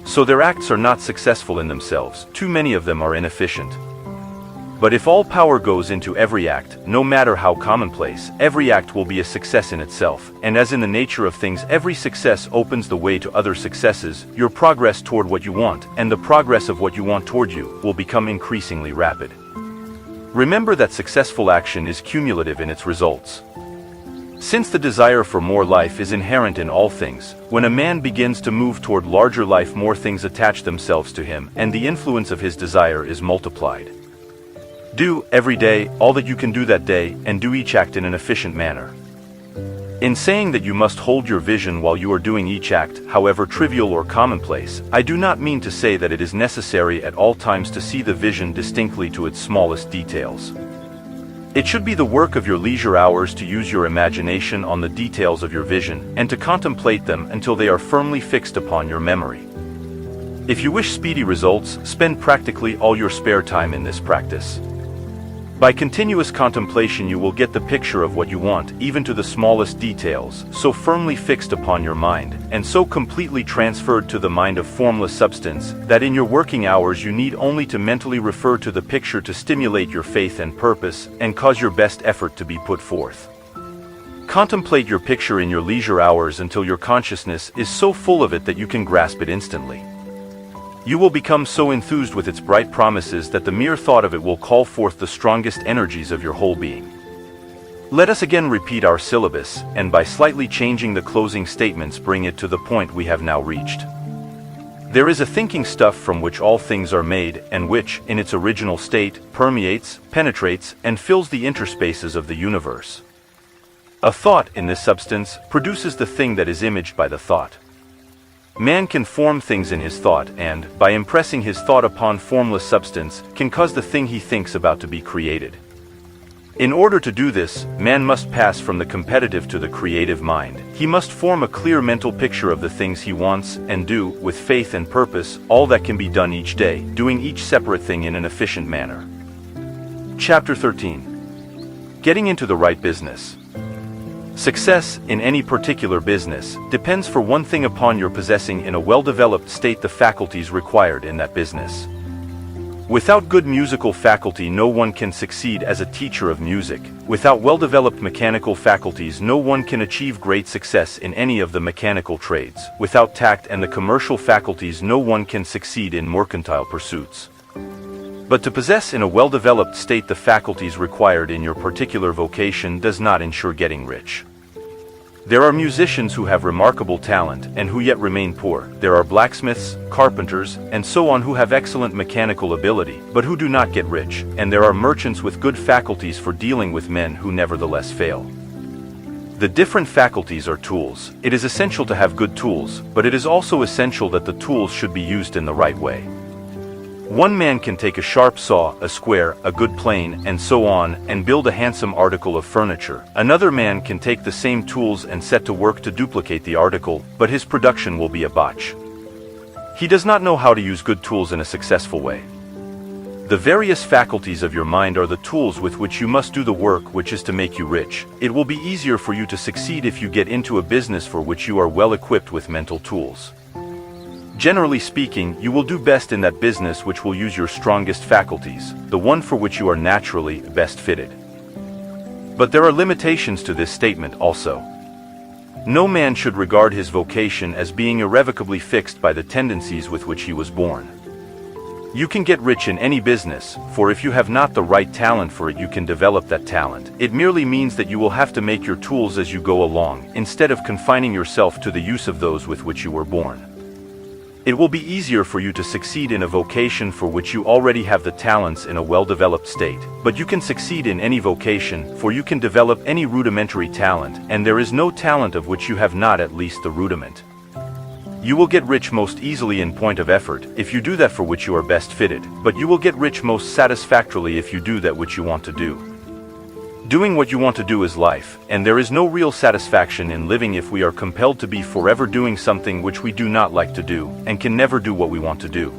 Speaker 1: So their acts are not successful in themselves, too many of them are inefficient. But if all power goes into every act, no matter how commonplace, every act will be a success in itself, and as in the nature of things every success opens the way to other successes, your progress toward what you want, and the progress of what you want toward you, will become increasingly rapid. Remember that successful action is cumulative in its results. Since the desire for more life is inherent in all things, when a man begins to move toward larger life, more things attach themselves to him, and the influence of his desire is multiplied. Do, every day, all that you can do that day, and do each act in an efficient manner. In saying that you must hold your vision while you are doing each act, however trivial or commonplace, I do not mean to say that it is necessary at all times to see the vision distinctly to its smallest details. It should be the work of your leisure hours to use your imagination on the details of your vision, and to contemplate them until they are firmly fixed upon your memory. If you wish speedy results, spend practically all your spare time in this practice. By continuous contemplation you will get the picture of what you want, even to the smallest details, so firmly fixed upon your mind, and so completely transferred to the mind of formless substance, that in your working hours you need only to mentally refer to the picture to stimulate your faith and purpose, and cause your best effort to be put forth. Contemplate your picture in your leisure hours until your consciousness is so full of it that you can grasp it instantly. You will become so enthused with its bright promises that the mere thought of it will call forth the strongest energies of your whole being. Let us again repeat our syllabus, and by slightly changing the closing statements bring it to the point we have now reached. There is a thinking stuff from which all things are made, and which, in its original state, permeates, penetrates, and fills the interspaces of the universe. A thought, in this substance, produces the thing that is imaged by the thought. Man can form things in his thought and, by impressing his thought upon formless substance, can cause the thing he thinks about to be created. In order to do this, man must pass from the competitive to the creative mind. He must form a clear mental picture of the things he wants, and do, with faith and purpose, all that can be done each day, doing each separate thing in an efficient manner. Chapter 13. Getting into the right business. Success, in any particular business, depends for one thing upon your possessing in a well-developed state the faculties required in that business. Without good musical faculty no one can succeed as a teacher of music. Without well-developed mechanical faculties no one can achieve great success in any of the mechanical trades. Without tact and the commercial faculties no one can succeed in mercantile pursuits. But to possess in a well-developed state the faculties required in your particular vocation does not ensure getting rich. There are musicians who have remarkable talent and who yet remain poor. There are blacksmiths, carpenters, and so on who have excellent mechanical ability, but who do not get rich, and there are merchants with good faculties for dealing with men who nevertheless fail. The different faculties are tools. It is essential to have good tools, but it is also essential that the tools should be used in the right way. One man can take a sharp saw, a square, a good plane, and so on, and build a handsome article of furniture. Another man can take the same tools and set to work to duplicate the article, but his production will be a botch. He does not know how to use good tools in a successful way. The various faculties of your mind are the tools with which you must do the work which is to make you rich. It will be easier for you to succeed if you get into a business for which you are well equipped with mental tools. Generally speaking, you will do best in that business which will use your strongest faculties, the one for which you are naturally best fitted. But there are limitations to this statement also. No man should regard his vocation as being irrevocably fixed by the tendencies with which he was born. You can get rich in any business, for if you have not the right talent for it you can develop that talent. It merely means that you will have to make your tools as you go along, instead of confining yourself to the use of those with which you were born. It will be easier for you to succeed in a vocation for which you already have the talents in a well-developed state, but you can succeed in any vocation, for you can develop any rudimentary talent, and there is no talent of which you have not at least the rudiment. You will get rich most easily in point of effort, if you do that for which you are best fitted, but you will get rich most satisfactorily if you do that which you want to do. Doing what you want to do is life, and there is no real satisfaction in living if we are compelled to be forever doing something which we do not like to do, and can never do what we want to do.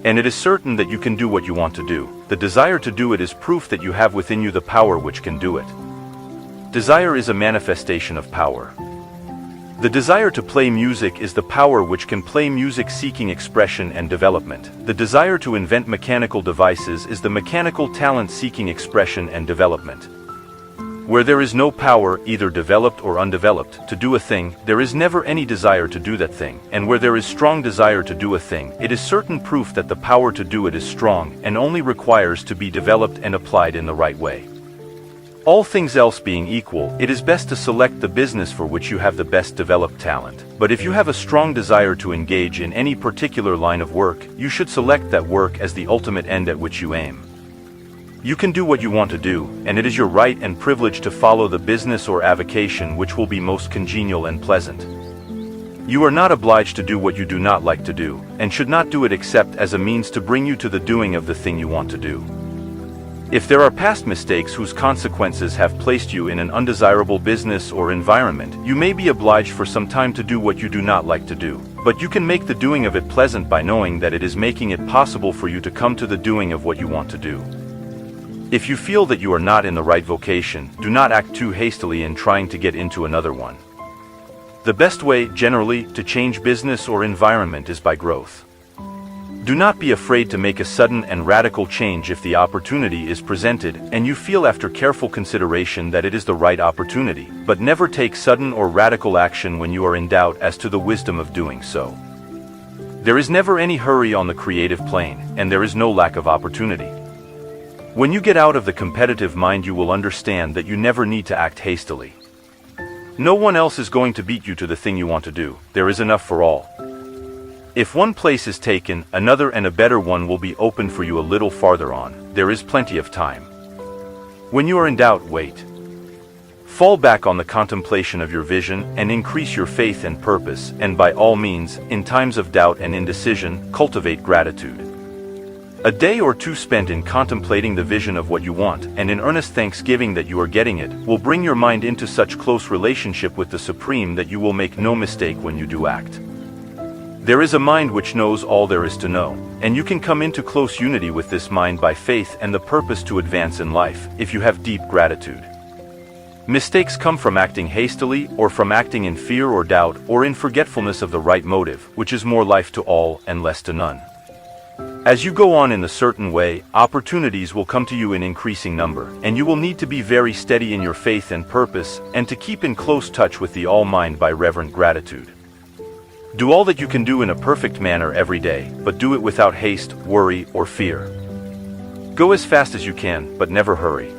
Speaker 1: And it is certain that you can do what you want to do. The desire to do it is proof that you have within you the power which can do it. Desire is a manifestation of power. The desire to play music is the power which can play music seeking expression and development. The desire to invent mechanical devices is the mechanical talent seeking expression and development. Where there is no power, either developed or undeveloped, to do a thing, there is never any desire to do that thing, and where there is strong desire to do a thing, it is certain proof that the power to do it is strong and only requires to be developed and applied in the right way. All things else being equal, it is best to select the business for which you have the best developed talent. But if you have a strong desire to engage in any particular line of work, you should select that work as the ultimate end at which you aim. You can do what you want to do, and it is your right and privilege to follow the business or avocation which will be most congenial and pleasant. You are not obliged to do what you do not like to do, and should not do it except as a means to bring you to the doing of the thing you want to do. If there are past mistakes whose consequences have placed you in an undesirable business or environment, you may be obliged for some time to do what you do not like to do, but you can make the doing of it pleasant by knowing that it is making it possible for you to come to the doing of what you want to do. If you feel that you are not in the right vocation, do not act too hastily in trying to get into another one. The best way, generally, to change business or environment is by growth. Do not be afraid to make a sudden and radical change if the opportunity is presented and you feel after careful consideration that it is the right opportunity, but never take sudden or radical action when you are in doubt as to the wisdom of doing so. There is never any hurry on the creative plane, and there is no lack of opportunity. When you get out of the competitive mind, you will understand that you never need to act hastily. No one else is going to beat you to the thing you want to do. There is enough for all. If one place is taken, another and a better one will be opened for you a little farther on. There is plenty of time. When you are in doubt, wait. Fall back on the contemplation of your vision and increase your faith and purpose, and by all means, in times of doubt and indecision, cultivate gratitude. A day or two spent in contemplating the vision of what you want, and in earnest thanksgiving that you are getting it, will bring your mind into such close relationship with the Supreme that you will make no mistake when you do act. There is a mind which knows all there is to know, and you can come into close unity with this mind by faith and the purpose to advance in life, if you have deep gratitude. Mistakes come from acting hastily, or from acting in fear or doubt, or in forgetfulness of the right motive, which is more life to all and less to none. As you go on in the certain way, opportunities will come to you in increasing number, and you will need to be very steady in your faith and purpose, and to keep in close touch with the All-Mind by reverent gratitude. Do all that you can do in a perfect manner every day, but do it without haste, worry, or fear. Go as fast as you can, but never hurry.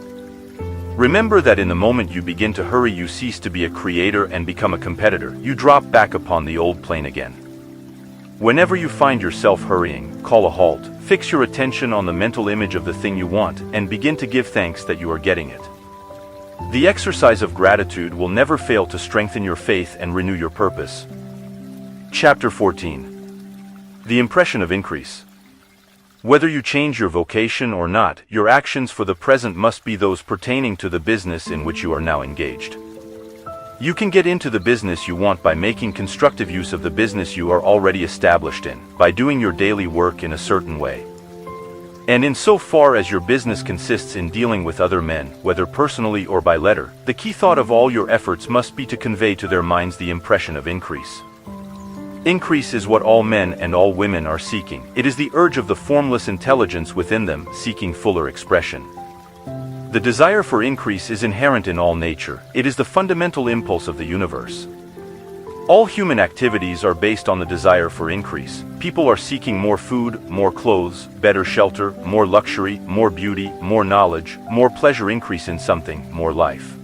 Speaker 1: Remember that in the moment you begin to hurry, you cease to be a creator and become a competitor. You drop back upon the old plane again. Whenever you find yourself hurrying, call a halt, fix your attention on the mental image of the thing you want, and begin to give thanks that you are getting it. The exercise of gratitude will never fail to strengthen your faith and renew your purpose. Chapter 14. The impression of increase. Whether you change your vocation or not, your actions for the present must be those pertaining to the business in which you are now engaged. You can get into the business you want by making constructive use of the business you are already established in, by doing your daily work in a certain way. And in so far as your business consists in dealing with other men, whether personally or by letter, the key thought of all your efforts must be to convey to their minds the impression of increase. Increase is what all men and all women are seeking. It is the urge of the formless intelligence within them, seeking fuller expression. The desire for increase is inherent in all nature. It is the fundamental impulse of the universe. All human activities are based on the desire for increase. People are seeking more food, more clothes, better shelter, more luxury, more beauty, more knowledge, more pleasure, increase in something, more life.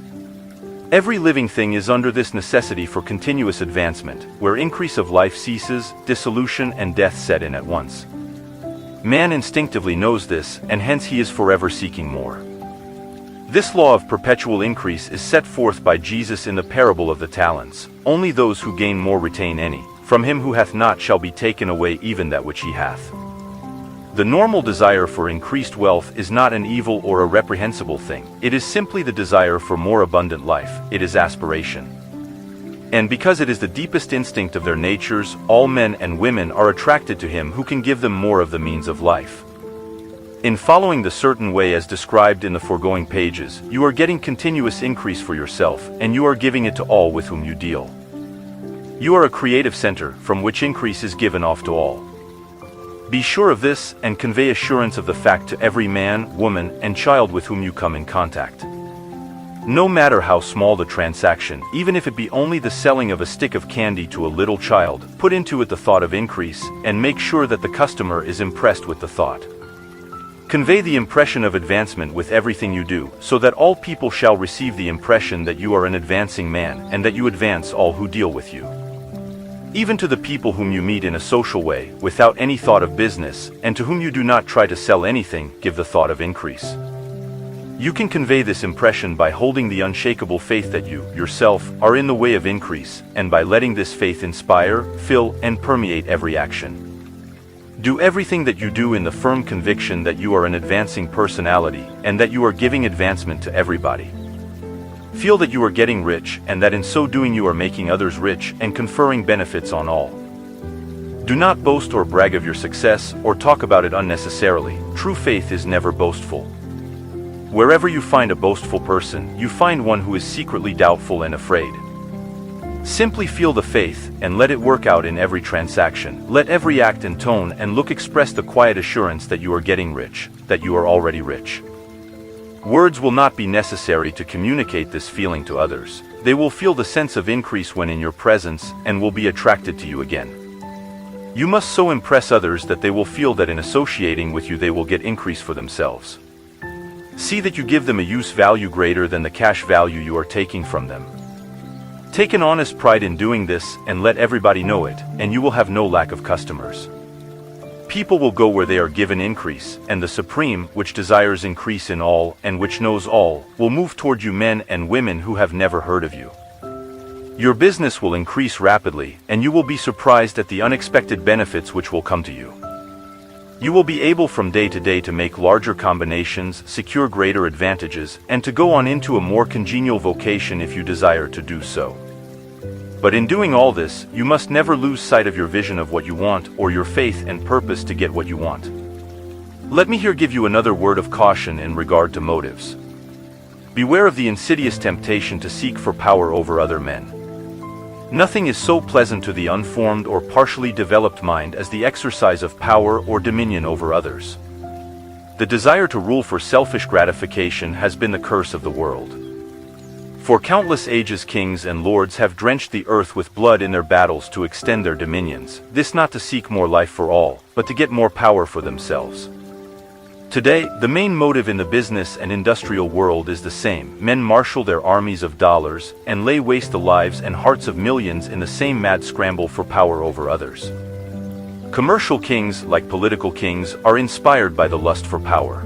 Speaker 1: Every living thing is under this necessity for continuous advancement. Where increase of life ceases, dissolution and death set in at once. Man instinctively knows this, and hence he is forever seeking more. This law of perpetual increase is set forth by Jesus in the parable of the talents. Only those who gain more retain any. From him who hath not shall be taken away even that which he hath. The normal desire for increased wealth is not an evil or a reprehensible thing. It is simply the desire for more abundant life. It is aspiration. And because it is the deepest instinct of their natures, all men and women are attracted to him who can give them more of the means of life. In following the certain way as described in the foregoing pages, you are getting continuous increase for yourself, and you are giving it to all with whom you deal. You are a creative center from which increase is given off to all. Be sure of this and convey assurance of the fact to every man, woman, and child with whom you come in contact. No matter how small the transaction, even if it be only the selling of a stick of candy to a little child, put into it the thought of increase, and make sure that the customer is impressed with the thought. Convey the impression of advancement with everything you do, so that all people shall receive the impression that you are an advancing man, and that you advance all who deal with you. Even to the people whom you meet in a social way, without any thought of business, and to whom you do not try to sell anything, give the thought of increase. You can convey this impression by holding the unshakable faith that you, yourself, are in the way of increase, and by letting this faith inspire, fill, and permeate every action. Do everything that you do in the firm conviction that you are an advancing personality, and that you are giving advancement to everybody. Feel that you are getting rich, and that in so doing you are making others rich and conferring benefits on all. Do not boast or brag of your success, or talk about it unnecessarily. True faith is never boastful. Wherever you find a boastful person, you find one who is secretly doubtful and afraid. Simply feel the faith, and let it work out in every transaction. Let every act and tone and look express the quiet assurance that you are getting rich, that you are already rich. Words will not be necessary to communicate this feeling to others. They will feel the sense of increase when in your presence, and will be attracted to you again. You must so impress others that they will feel that in associating with you they will get increase for themselves. See that you give them a use value greater than the cash value you are taking from them. Take an honest pride in doing this, and let everybody know it, and you will have no lack of customers. People will go where they are given increase, and the Supreme, which desires increase in all, and which knows all, will move toward you men and women who have never heard of you. Your business will increase rapidly, and you will be surprised at the unexpected benefits which will come to you. You will be able from day to day to make larger combinations, secure greater advantages, and to go on into a more congenial vocation if you desire to do so. But in doing all this, you must never lose sight of your vision of what you want, or your faith and purpose to get what you want. Let me here give you another word of caution in regard to motives. Beware of the insidious temptation to seek for power over other men. Nothing is so pleasant to the unformed or partially developed mind as the exercise of power or dominion over others. The desire to rule for selfish gratification has been the curse of the world. For countless ages kings and lords have drenched the earth with blood in their battles to extend their dominions, this not to seek more life for all, but to get more power for themselves. Today, the main motive in the business and industrial world is the same. Men marshal their armies of dollars, and lay waste the lives and hearts of millions in the same mad scramble for power over others. Commercial kings, like political kings, are inspired by the lust for power.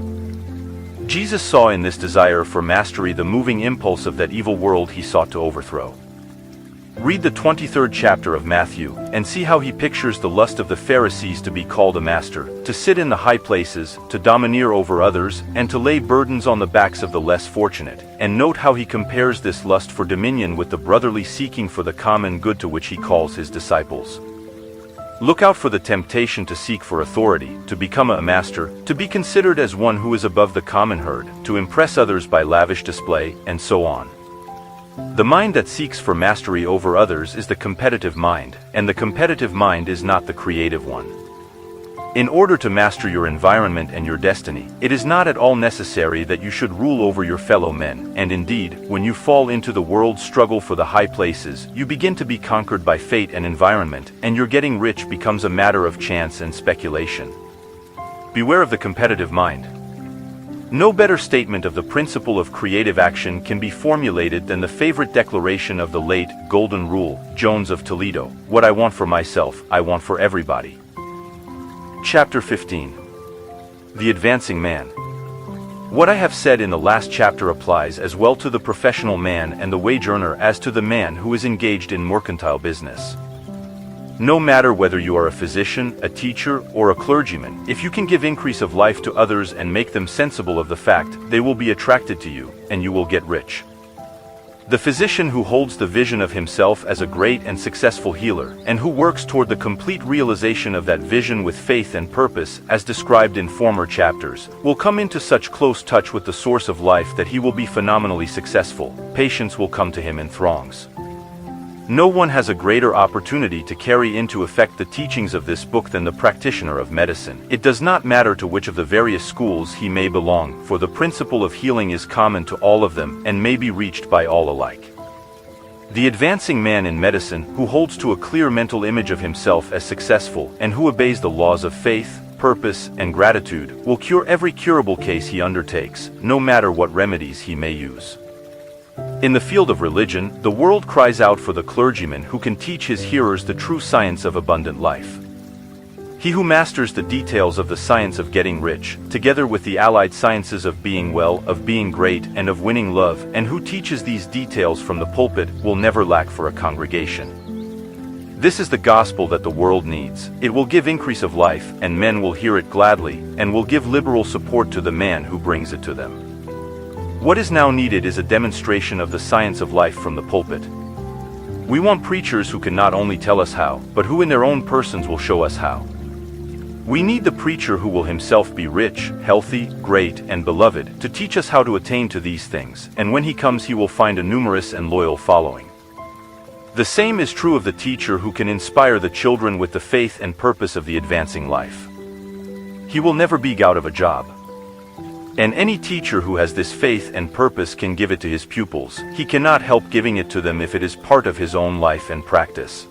Speaker 1: Jesus saw in this desire for mastery the moving impulse of that evil world he sought to overthrow. Read the 23rd chapter of Matthew, and see how he pictures the lust of the Pharisees to be called a master, to sit in the high places, to domineer over others, and to lay burdens on the backs of the less fortunate, and note how he compares this lust for dominion with the brotherly seeking for the common good to which he calls his disciples. Look out for the temptation to seek for authority, to become a master, to be considered as one who is above the common herd, to impress others by lavish display, and so on. The mind that seeks for mastery over others is the competitive mind, and the competitive mind is not the creative one. In order to master your environment and your destiny, it is not at all necessary that you should rule over your fellow men, and indeed, when you fall into the world's struggle for the high places, you begin to be conquered by fate and environment, and your getting rich becomes a matter of chance and speculation. Beware of the competitive mind. No better statement of the principle of creative action can be formulated than the favorite declaration of the late Golden Rule, Jones of Toledo: "What I want for myself, I want for everybody." Chapter 15. The Advancing Man. What I have said in the last chapter applies as well to the professional man and the wage earner as to the man who is engaged in mercantile business. No matter whether you are a physician, a teacher, or a clergyman, if you can give increase of life to others and make them sensible of the fact, they will be attracted to you, and you will get rich. The physician who holds the vision of himself as a great and successful healer, and who works toward the complete realization of that vision with faith and purpose, as described in former chapters, will come into such close touch with the source of life that he will be phenomenally successful. Patients will come to him in throngs. No one has a greater opportunity to carry into effect the teachings of this book than the practitioner of medicine. It does not matter to which of the various schools he may belong, for the principle of healing is common to all of them and may be reached by all alike. The advancing man in medicine, who holds to a clear mental image of himself as successful and who obeys the laws of faith, purpose, and gratitude, will cure every curable case he undertakes, no matter what remedies he may use. In the field of religion, the world cries out for the clergyman who can teach his hearers the true science of abundant life. He who masters the details of the science of getting rich, together with the allied sciences of being well, of being great, and of winning love, and who teaches these details from the pulpit, will never lack for a congregation. This is the gospel that the world needs. It will give increase of life, and men will hear it gladly, and will give liberal support to the man who brings it to them. What is now needed is a demonstration of the science of life from the pulpit. We want preachers who can not only tell us how, but who in their own persons will show us how. We need the preacher who will himself be rich, healthy, great, and beloved, to teach us how to attain to these things, and when he comes he will find a numerous and loyal following. The same is true of the teacher who can inspire the children with the faith and purpose of the advancing life. He will never be out of a job. And any teacher who has this faith and purpose can give it to his pupils. He cannot help giving it to them if it is part of his own life and practice.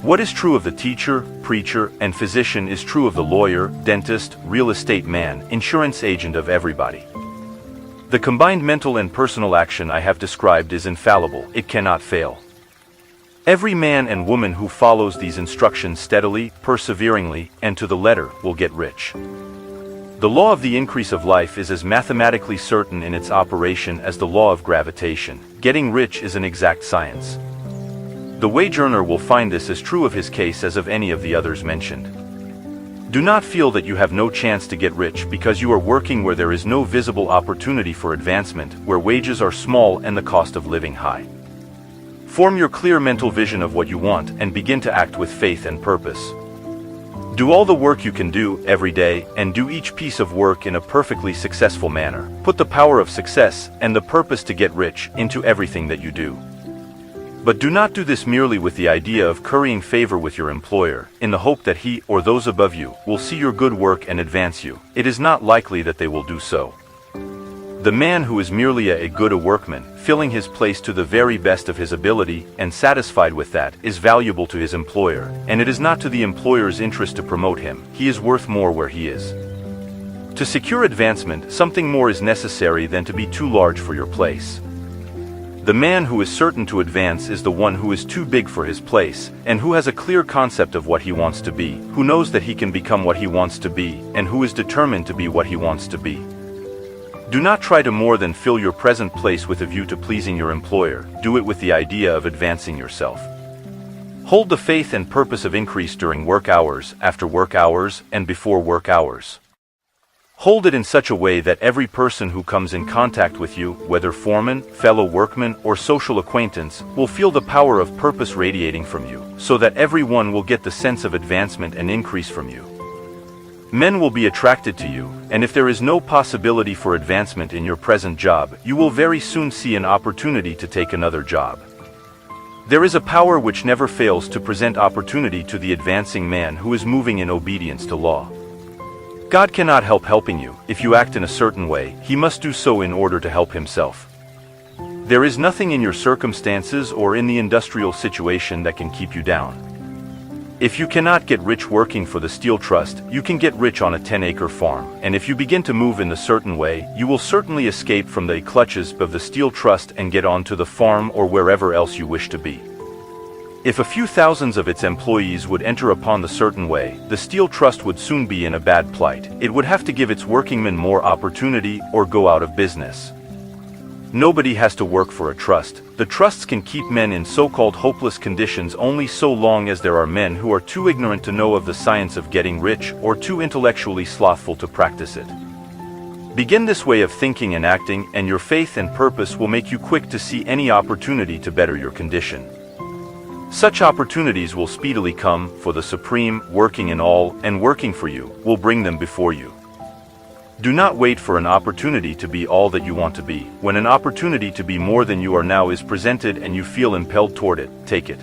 Speaker 1: What is true of the teacher, preacher, and physician is true of the lawyer, dentist, real estate man, insurance agent, of everybody. The combined mental and personal action I have described is infallible. It cannot fail. Every man and woman who follows these instructions steadily, perseveringly, and to the letter will get rich. The law of the increase of life is as mathematically certain in its operation as the law of gravitation. Getting rich is an exact science. The wage earner will find this as true of his case as of any of the others mentioned. Do not feel that you have no chance to get rich because you are working where there is no visible opportunity for advancement, where wages are small and the cost of living high. Form your clear mental vision of what you want and begin to act with faith and purpose. Do all the work you can do every day, and do each piece of work in a perfectly successful manner. Put the power of success and the purpose to get rich into everything that you do. But do not do this merely with the idea of currying favor with your employer, in the hope that he or those above you will see your good work and advance you. It is not likely that they will do so. The man who is merely a good workman, filling his place to the very best of his ability, and satisfied with that, is valuable to his employer, and it is not to the employer's interest to promote him. He is worth more where he is. To secure advancement, something more is necessary than to be too large for your place. The man who is certain to advance is the one who is too big for his place, and who has a clear concept of what he wants to be, who knows that he can become what he wants to be, and who is determined to be what he wants to be. Do not try to more than fill your present place with a view to pleasing your employer. Do it with the idea of advancing yourself. Hold the faith and purpose of increase during work hours, after work hours, and before work hours. Hold it in such a way that every person who comes in contact with you, whether foreman, fellow workman, or social acquaintance, will feel the power of purpose radiating from you, so that everyone will get the sense of advancement and increase from you. Men will be attracted to you, and if there is no possibility for advancement in your present job, you will very soon see an opportunity to take another job. There is a power which never fails to present opportunity to the advancing man who is moving in obedience to law. God cannot help helping you. If you act in a certain way, He must do so in order to help Himself. There is nothing in your circumstances or in the industrial situation that can keep you down. If you cannot get rich working for the Steel Trust, you can get rich on a 10-acre farm, and if you begin to move in a certain way, you will certainly escape from the clutches of the Steel Trust and get on to the farm or wherever else you wish to be. If a few thousands of its employees would enter upon the certain way, the Steel Trust would soon be in a bad plight. It would have to give its workingmen more opportunity or go out of business. Nobody has to work for a trust. The trusts can keep men in so-called hopeless conditions only so long as there are men who are too ignorant to know of the science of getting rich or too intellectually slothful to practice it. Begin this way of thinking and acting, and your faith and purpose will make you quick to see any opportunity to better your condition. Such opportunities will speedily come, for the Supreme, working in all, and working for you, will bring them before you. Do not wait for an opportunity to be all that you want to be. When an opportunity to be more than you are now is presented and you feel impelled toward it, take it.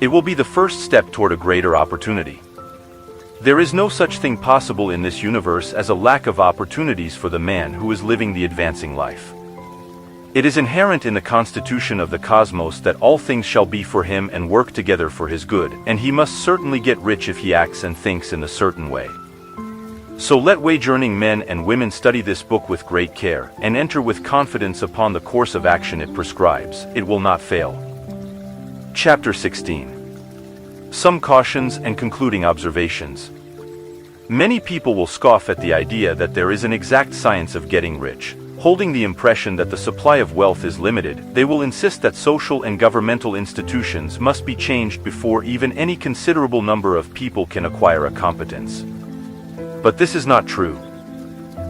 Speaker 1: It will be the first step toward a greater opportunity. There is no such thing possible in this universe as a lack of opportunities for the man who is living the advancing life. It is inherent in the constitution of the cosmos that all things shall be for him and work together for his good, and he must certainly get rich if he acts and thinks in a certain way. So let wage-earning men and women study this book with great care, and enter with confidence upon the course of action it prescribes. It will not fail. Chapter 16. Some cautions and concluding observations. Many people will scoff at the idea that there is an exact science of getting rich. Holding the impression that the supply of wealth is limited, they will insist that social and governmental institutions must be changed before even any considerable number of people can acquire a competence. But this is not true.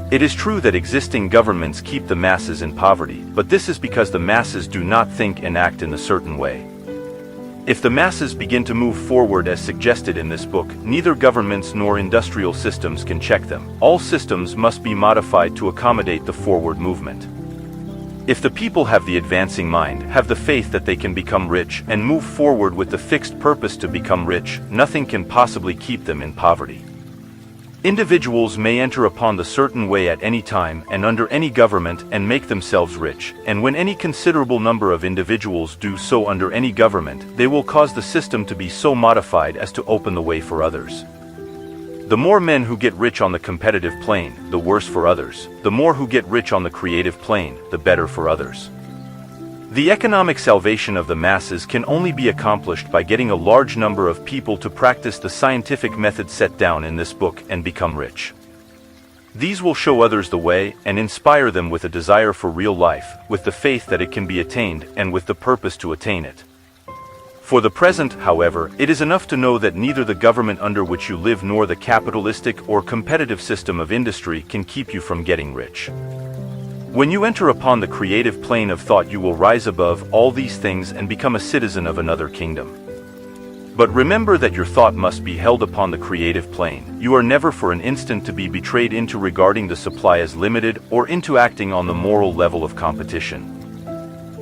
Speaker 1: It is true that existing governments keep the masses in poverty, but this is because the masses do not think and act in a certain way. If the masses begin to move forward as suggested in this book, neither governments nor industrial systems can check them. All systems must be modified to accommodate the forward movement. If the people have the advancing mind, have the faith that they can become rich, and move forward with the fixed purpose to become rich, nothing can possibly keep them in poverty. Individuals may enter upon the certain way at any time and under any government and make themselves rich, and when any considerable number of individuals do so under any government, they will cause the system to be so modified as to open the way for others. The more men who get rich on the competitive plane, the worse for others. The more who get rich on the creative plane, the better for others. The economic salvation of the masses can only be accomplished by getting a large number of people to practice the scientific method set down in this book and become rich. These will show others the way and inspire them with a desire for real life, with the faith that it can be attained, and with the purpose to attain it. For the present, however, it is enough to know that neither the government under which you live nor the capitalistic or competitive system of industry can keep you from getting rich. When you enter upon the creative plane of thought, you will rise above all these things and become a citizen of another kingdom. But remember that your thought must be held upon the creative plane. You are never for an instant to be betrayed into regarding the supply as limited or into acting on the moral level of competition.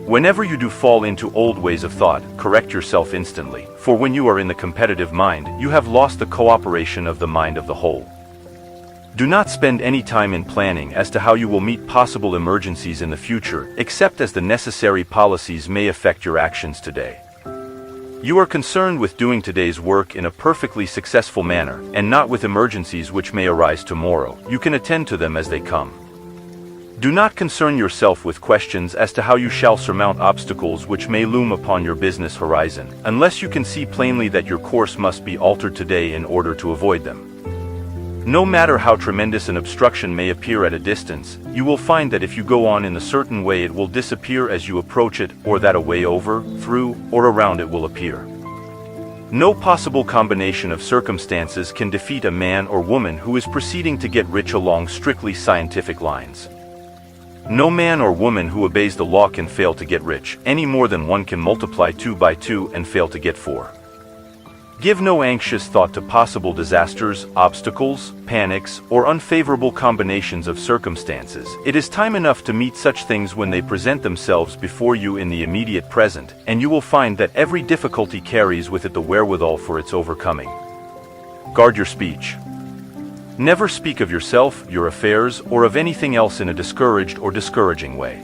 Speaker 1: Whenever you do fall into old ways of thought, correct yourself instantly, for when you are in the competitive mind, you have lost the cooperation of the mind of the whole. Do not spend any time in planning as to how you will meet possible emergencies in the future, except as the necessary policies may affect your actions today. You are concerned with doing today's work in a perfectly successful manner, and not with emergencies which may arise tomorrow. You can attend to them as they come. Do not concern yourself with questions as to how you shall surmount obstacles which may loom upon your business horizon, unless you can see plainly that your course must be altered today in order to avoid them. No matter how tremendous an obstruction may appear at a distance, you will find that if you go on in a certain way it will disappear as you approach it, or that a way over, through, or around it will appear. No possible combination of circumstances can defeat a man or woman who is proceeding to get rich along strictly scientific lines. No man or woman who obeys the law can fail to get rich, any more than one can multiply 2 by 2 and fail to get 4. Give no anxious thought to possible disasters, obstacles, panics, or unfavorable combinations of circumstances. It is time enough to meet such things when they present themselves before you in the immediate present, and you will find that every difficulty carries with it the wherewithal for its overcoming. Guard your speech. Never speak of yourself, your affairs, or of anything else in a discouraged or discouraging way.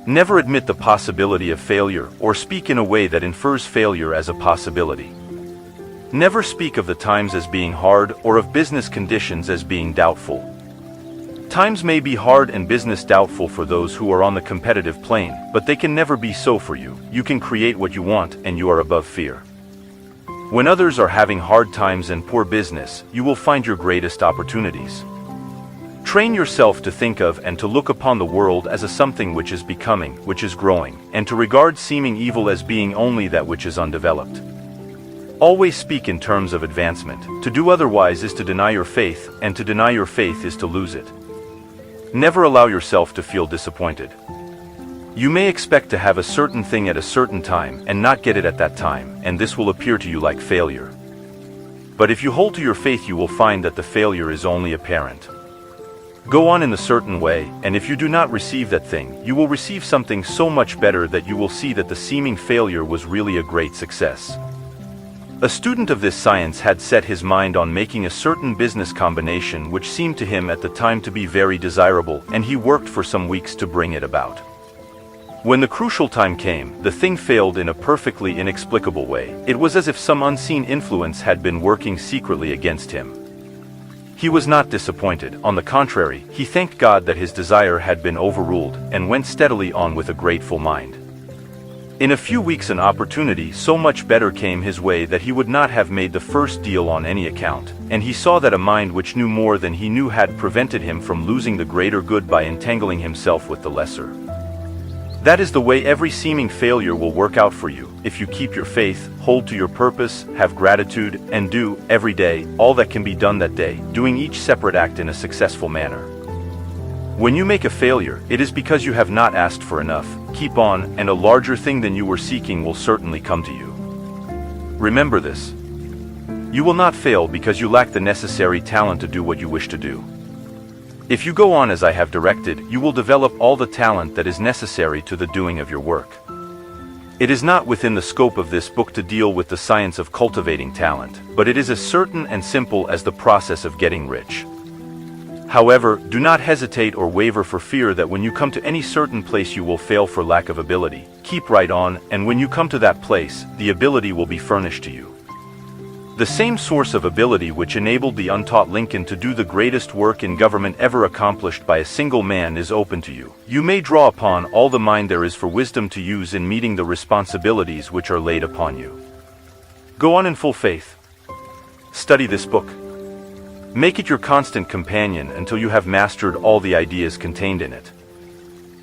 Speaker 1: Never admit the possibility of failure, or speak in a way that infers failure as a possibility. Never speak of the times as being hard, or of business conditions as being doubtful. Times may be hard and business doubtful for those who are on the competitive plane, but they can never be so for you. You can create what you want, and you are above fear. When others are having hard times and poor business, you will find your greatest opportunities. Train yourself to think of and to look upon the world as a something which is becoming, which is growing, and to regard seeming evil as being only that which is undeveloped. Always speak in terms of advancement. To do otherwise is to deny your faith, and to deny your faith is to lose it. Never allow yourself to feel disappointed. You may expect to have a certain thing at a certain time and not get it at that time, and this will appear to you like failure. But if you hold to your faith, you will find that the failure is only apparent. Go on in a certain way, and if you do not receive that thing, you will receive something so much better that you will see that the seeming failure was really a great success. A student of this science had set his mind on making a certain business combination which seemed to him at the time to be very desirable, and he worked for some weeks to bring it about. When the crucial time came, the thing failed in a perfectly inexplicable way. It was as if some unseen influence had been working secretly against him. He was not disappointed. On the contrary, he thanked God that his desire had been overruled, and went steadily on with a grateful mind. In a few weeks an opportunity so much better came his way that he would not have made the first deal on any account, and he saw that a mind which knew more than he knew had prevented him from losing the greater good by entangling himself with the lesser. That is the way every seeming failure will work out for you, if you keep your faith, hold to your purpose, have gratitude, and do, every day, all that can be done that day, doing each separate act in a successful manner. When you make a failure, it is because you have not asked for enough. Keep on, and a larger thing than you were seeking will certainly come to you. Remember this. You will not fail because you lack the necessary talent to do what you wish to do. If you go on as I have directed, you will develop all the talent that is necessary to the doing of your work. It is not within the scope of this book to deal with the science of cultivating talent, but it is as certain and simple as the process of getting rich. However, do not hesitate or waver for fear that when you come to any certain place you will fail for lack of ability. Keep right on, and when you come to that place, the ability will be furnished to you. The same source of ability which enabled the untaught Lincoln to do the greatest work in government ever accomplished by a single man is open to you. You may draw upon all the mind there is for wisdom to use in meeting the responsibilities which are laid upon you. Go on in full faith. Study this book. Make it your constant companion until you have mastered all the ideas contained in it.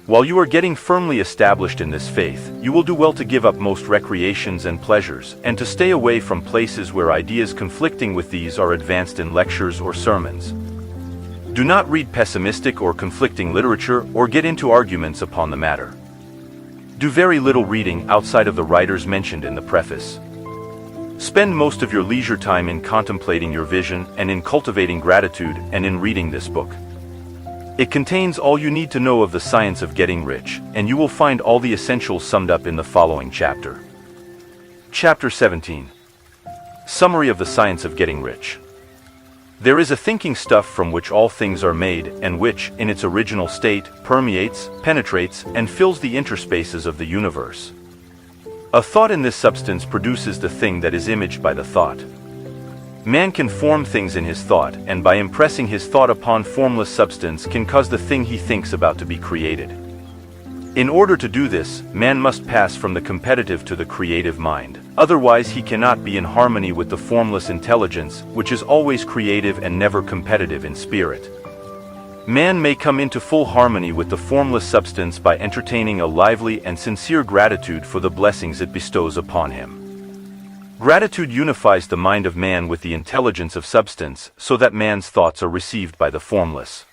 Speaker 1: While you are getting firmly established in this faith, you will do well to give up most recreations and pleasures, and to stay away from places where ideas conflicting with these are advanced in lectures or sermons. Do not read pessimistic or conflicting literature, or get into arguments upon the matter. Do very little reading outside of the writers mentioned in the preface. Spend most of your leisure time in contemplating your vision, and in cultivating gratitude, and in reading this book. It contains all you need to know of the science of getting rich, and you will find all the essentials summed up in the following chapter. Chapter 17. Summary of the Science of Getting Rich. There is a thinking stuff from which all things are made, and which, in its original state, permeates, penetrates, and fills the interspaces of the universe. A thought in this substance produces the thing that is imaged by the thought. Man can form things in his thought, and by impressing his thought upon formless substance can cause the thing he thinks about to be created. In order to do this, man must pass from the competitive to the creative mind. Otherwise he cannot be in harmony with the formless intelligence, which is always creative and never competitive in spirit. Man may come into full harmony with the formless substance by entertaining a lively and sincere gratitude for the blessings it bestows upon him. Gratitude unifies the mind of man with the intelligence of substance, so that man's thoughts are received by the formless.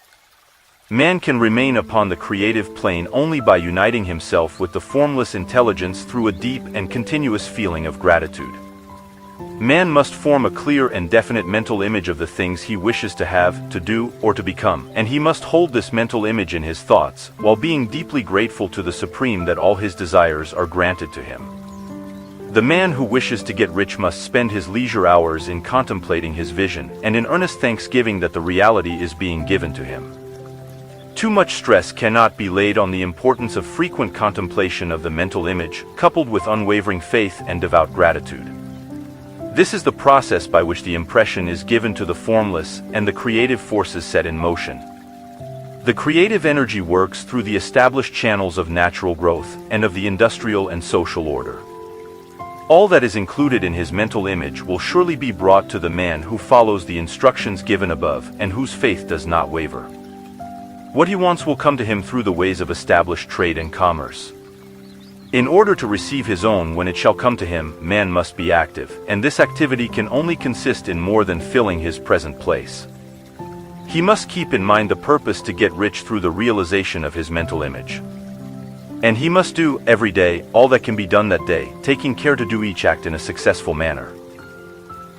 Speaker 1: Man can remain upon the creative plane only by uniting himself with the formless intelligence through a deep and continuous feeling of gratitude. Man must form a clear and definite mental image of the things he wishes to have, to do, or to become, and he must hold this mental image in his thoughts, while being deeply grateful to the Supreme that all his desires are granted to him. The man who wishes to get rich must spend his leisure hours in contemplating his vision, and in earnest thanksgiving that the reality is being given to him. Too much stress cannot be laid on the importance of frequent contemplation of the mental image, coupled with unwavering faith and devout gratitude. This is the process by which the impression is given to the formless, and the creative forces set in motion. The creative energy works through the established channels of natural growth, and of the industrial and social order. All that is included in his mental image will surely be brought to the man who follows the instructions given above, and whose faith does not waver. What he wants will come to him through the ways of established trade and commerce. In order to receive his own when it shall come to him, man must be active, and this activity can only consist in more than filling his present place. He must keep in mind the purpose to get rich through the realization of his mental image. And he must do, every day, all that can be done that day, taking care to do each act in a successful manner.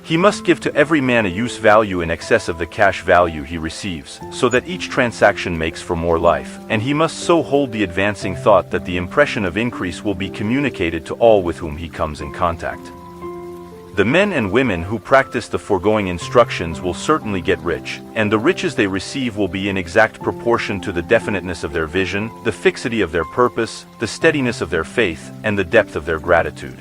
Speaker 1: He must give to every man a use value in excess of the cash value he receives, so that each transaction makes for more life, and he must so hold the advancing thought that the impression of increase will be communicated to all with whom he comes in contact. The men and women who practice the foregoing instructions will certainly get rich, and the riches they receive will be in exact proportion to the definiteness of their vision, the fixity of their purpose, the steadiness of their faith, and the depth of their gratitude.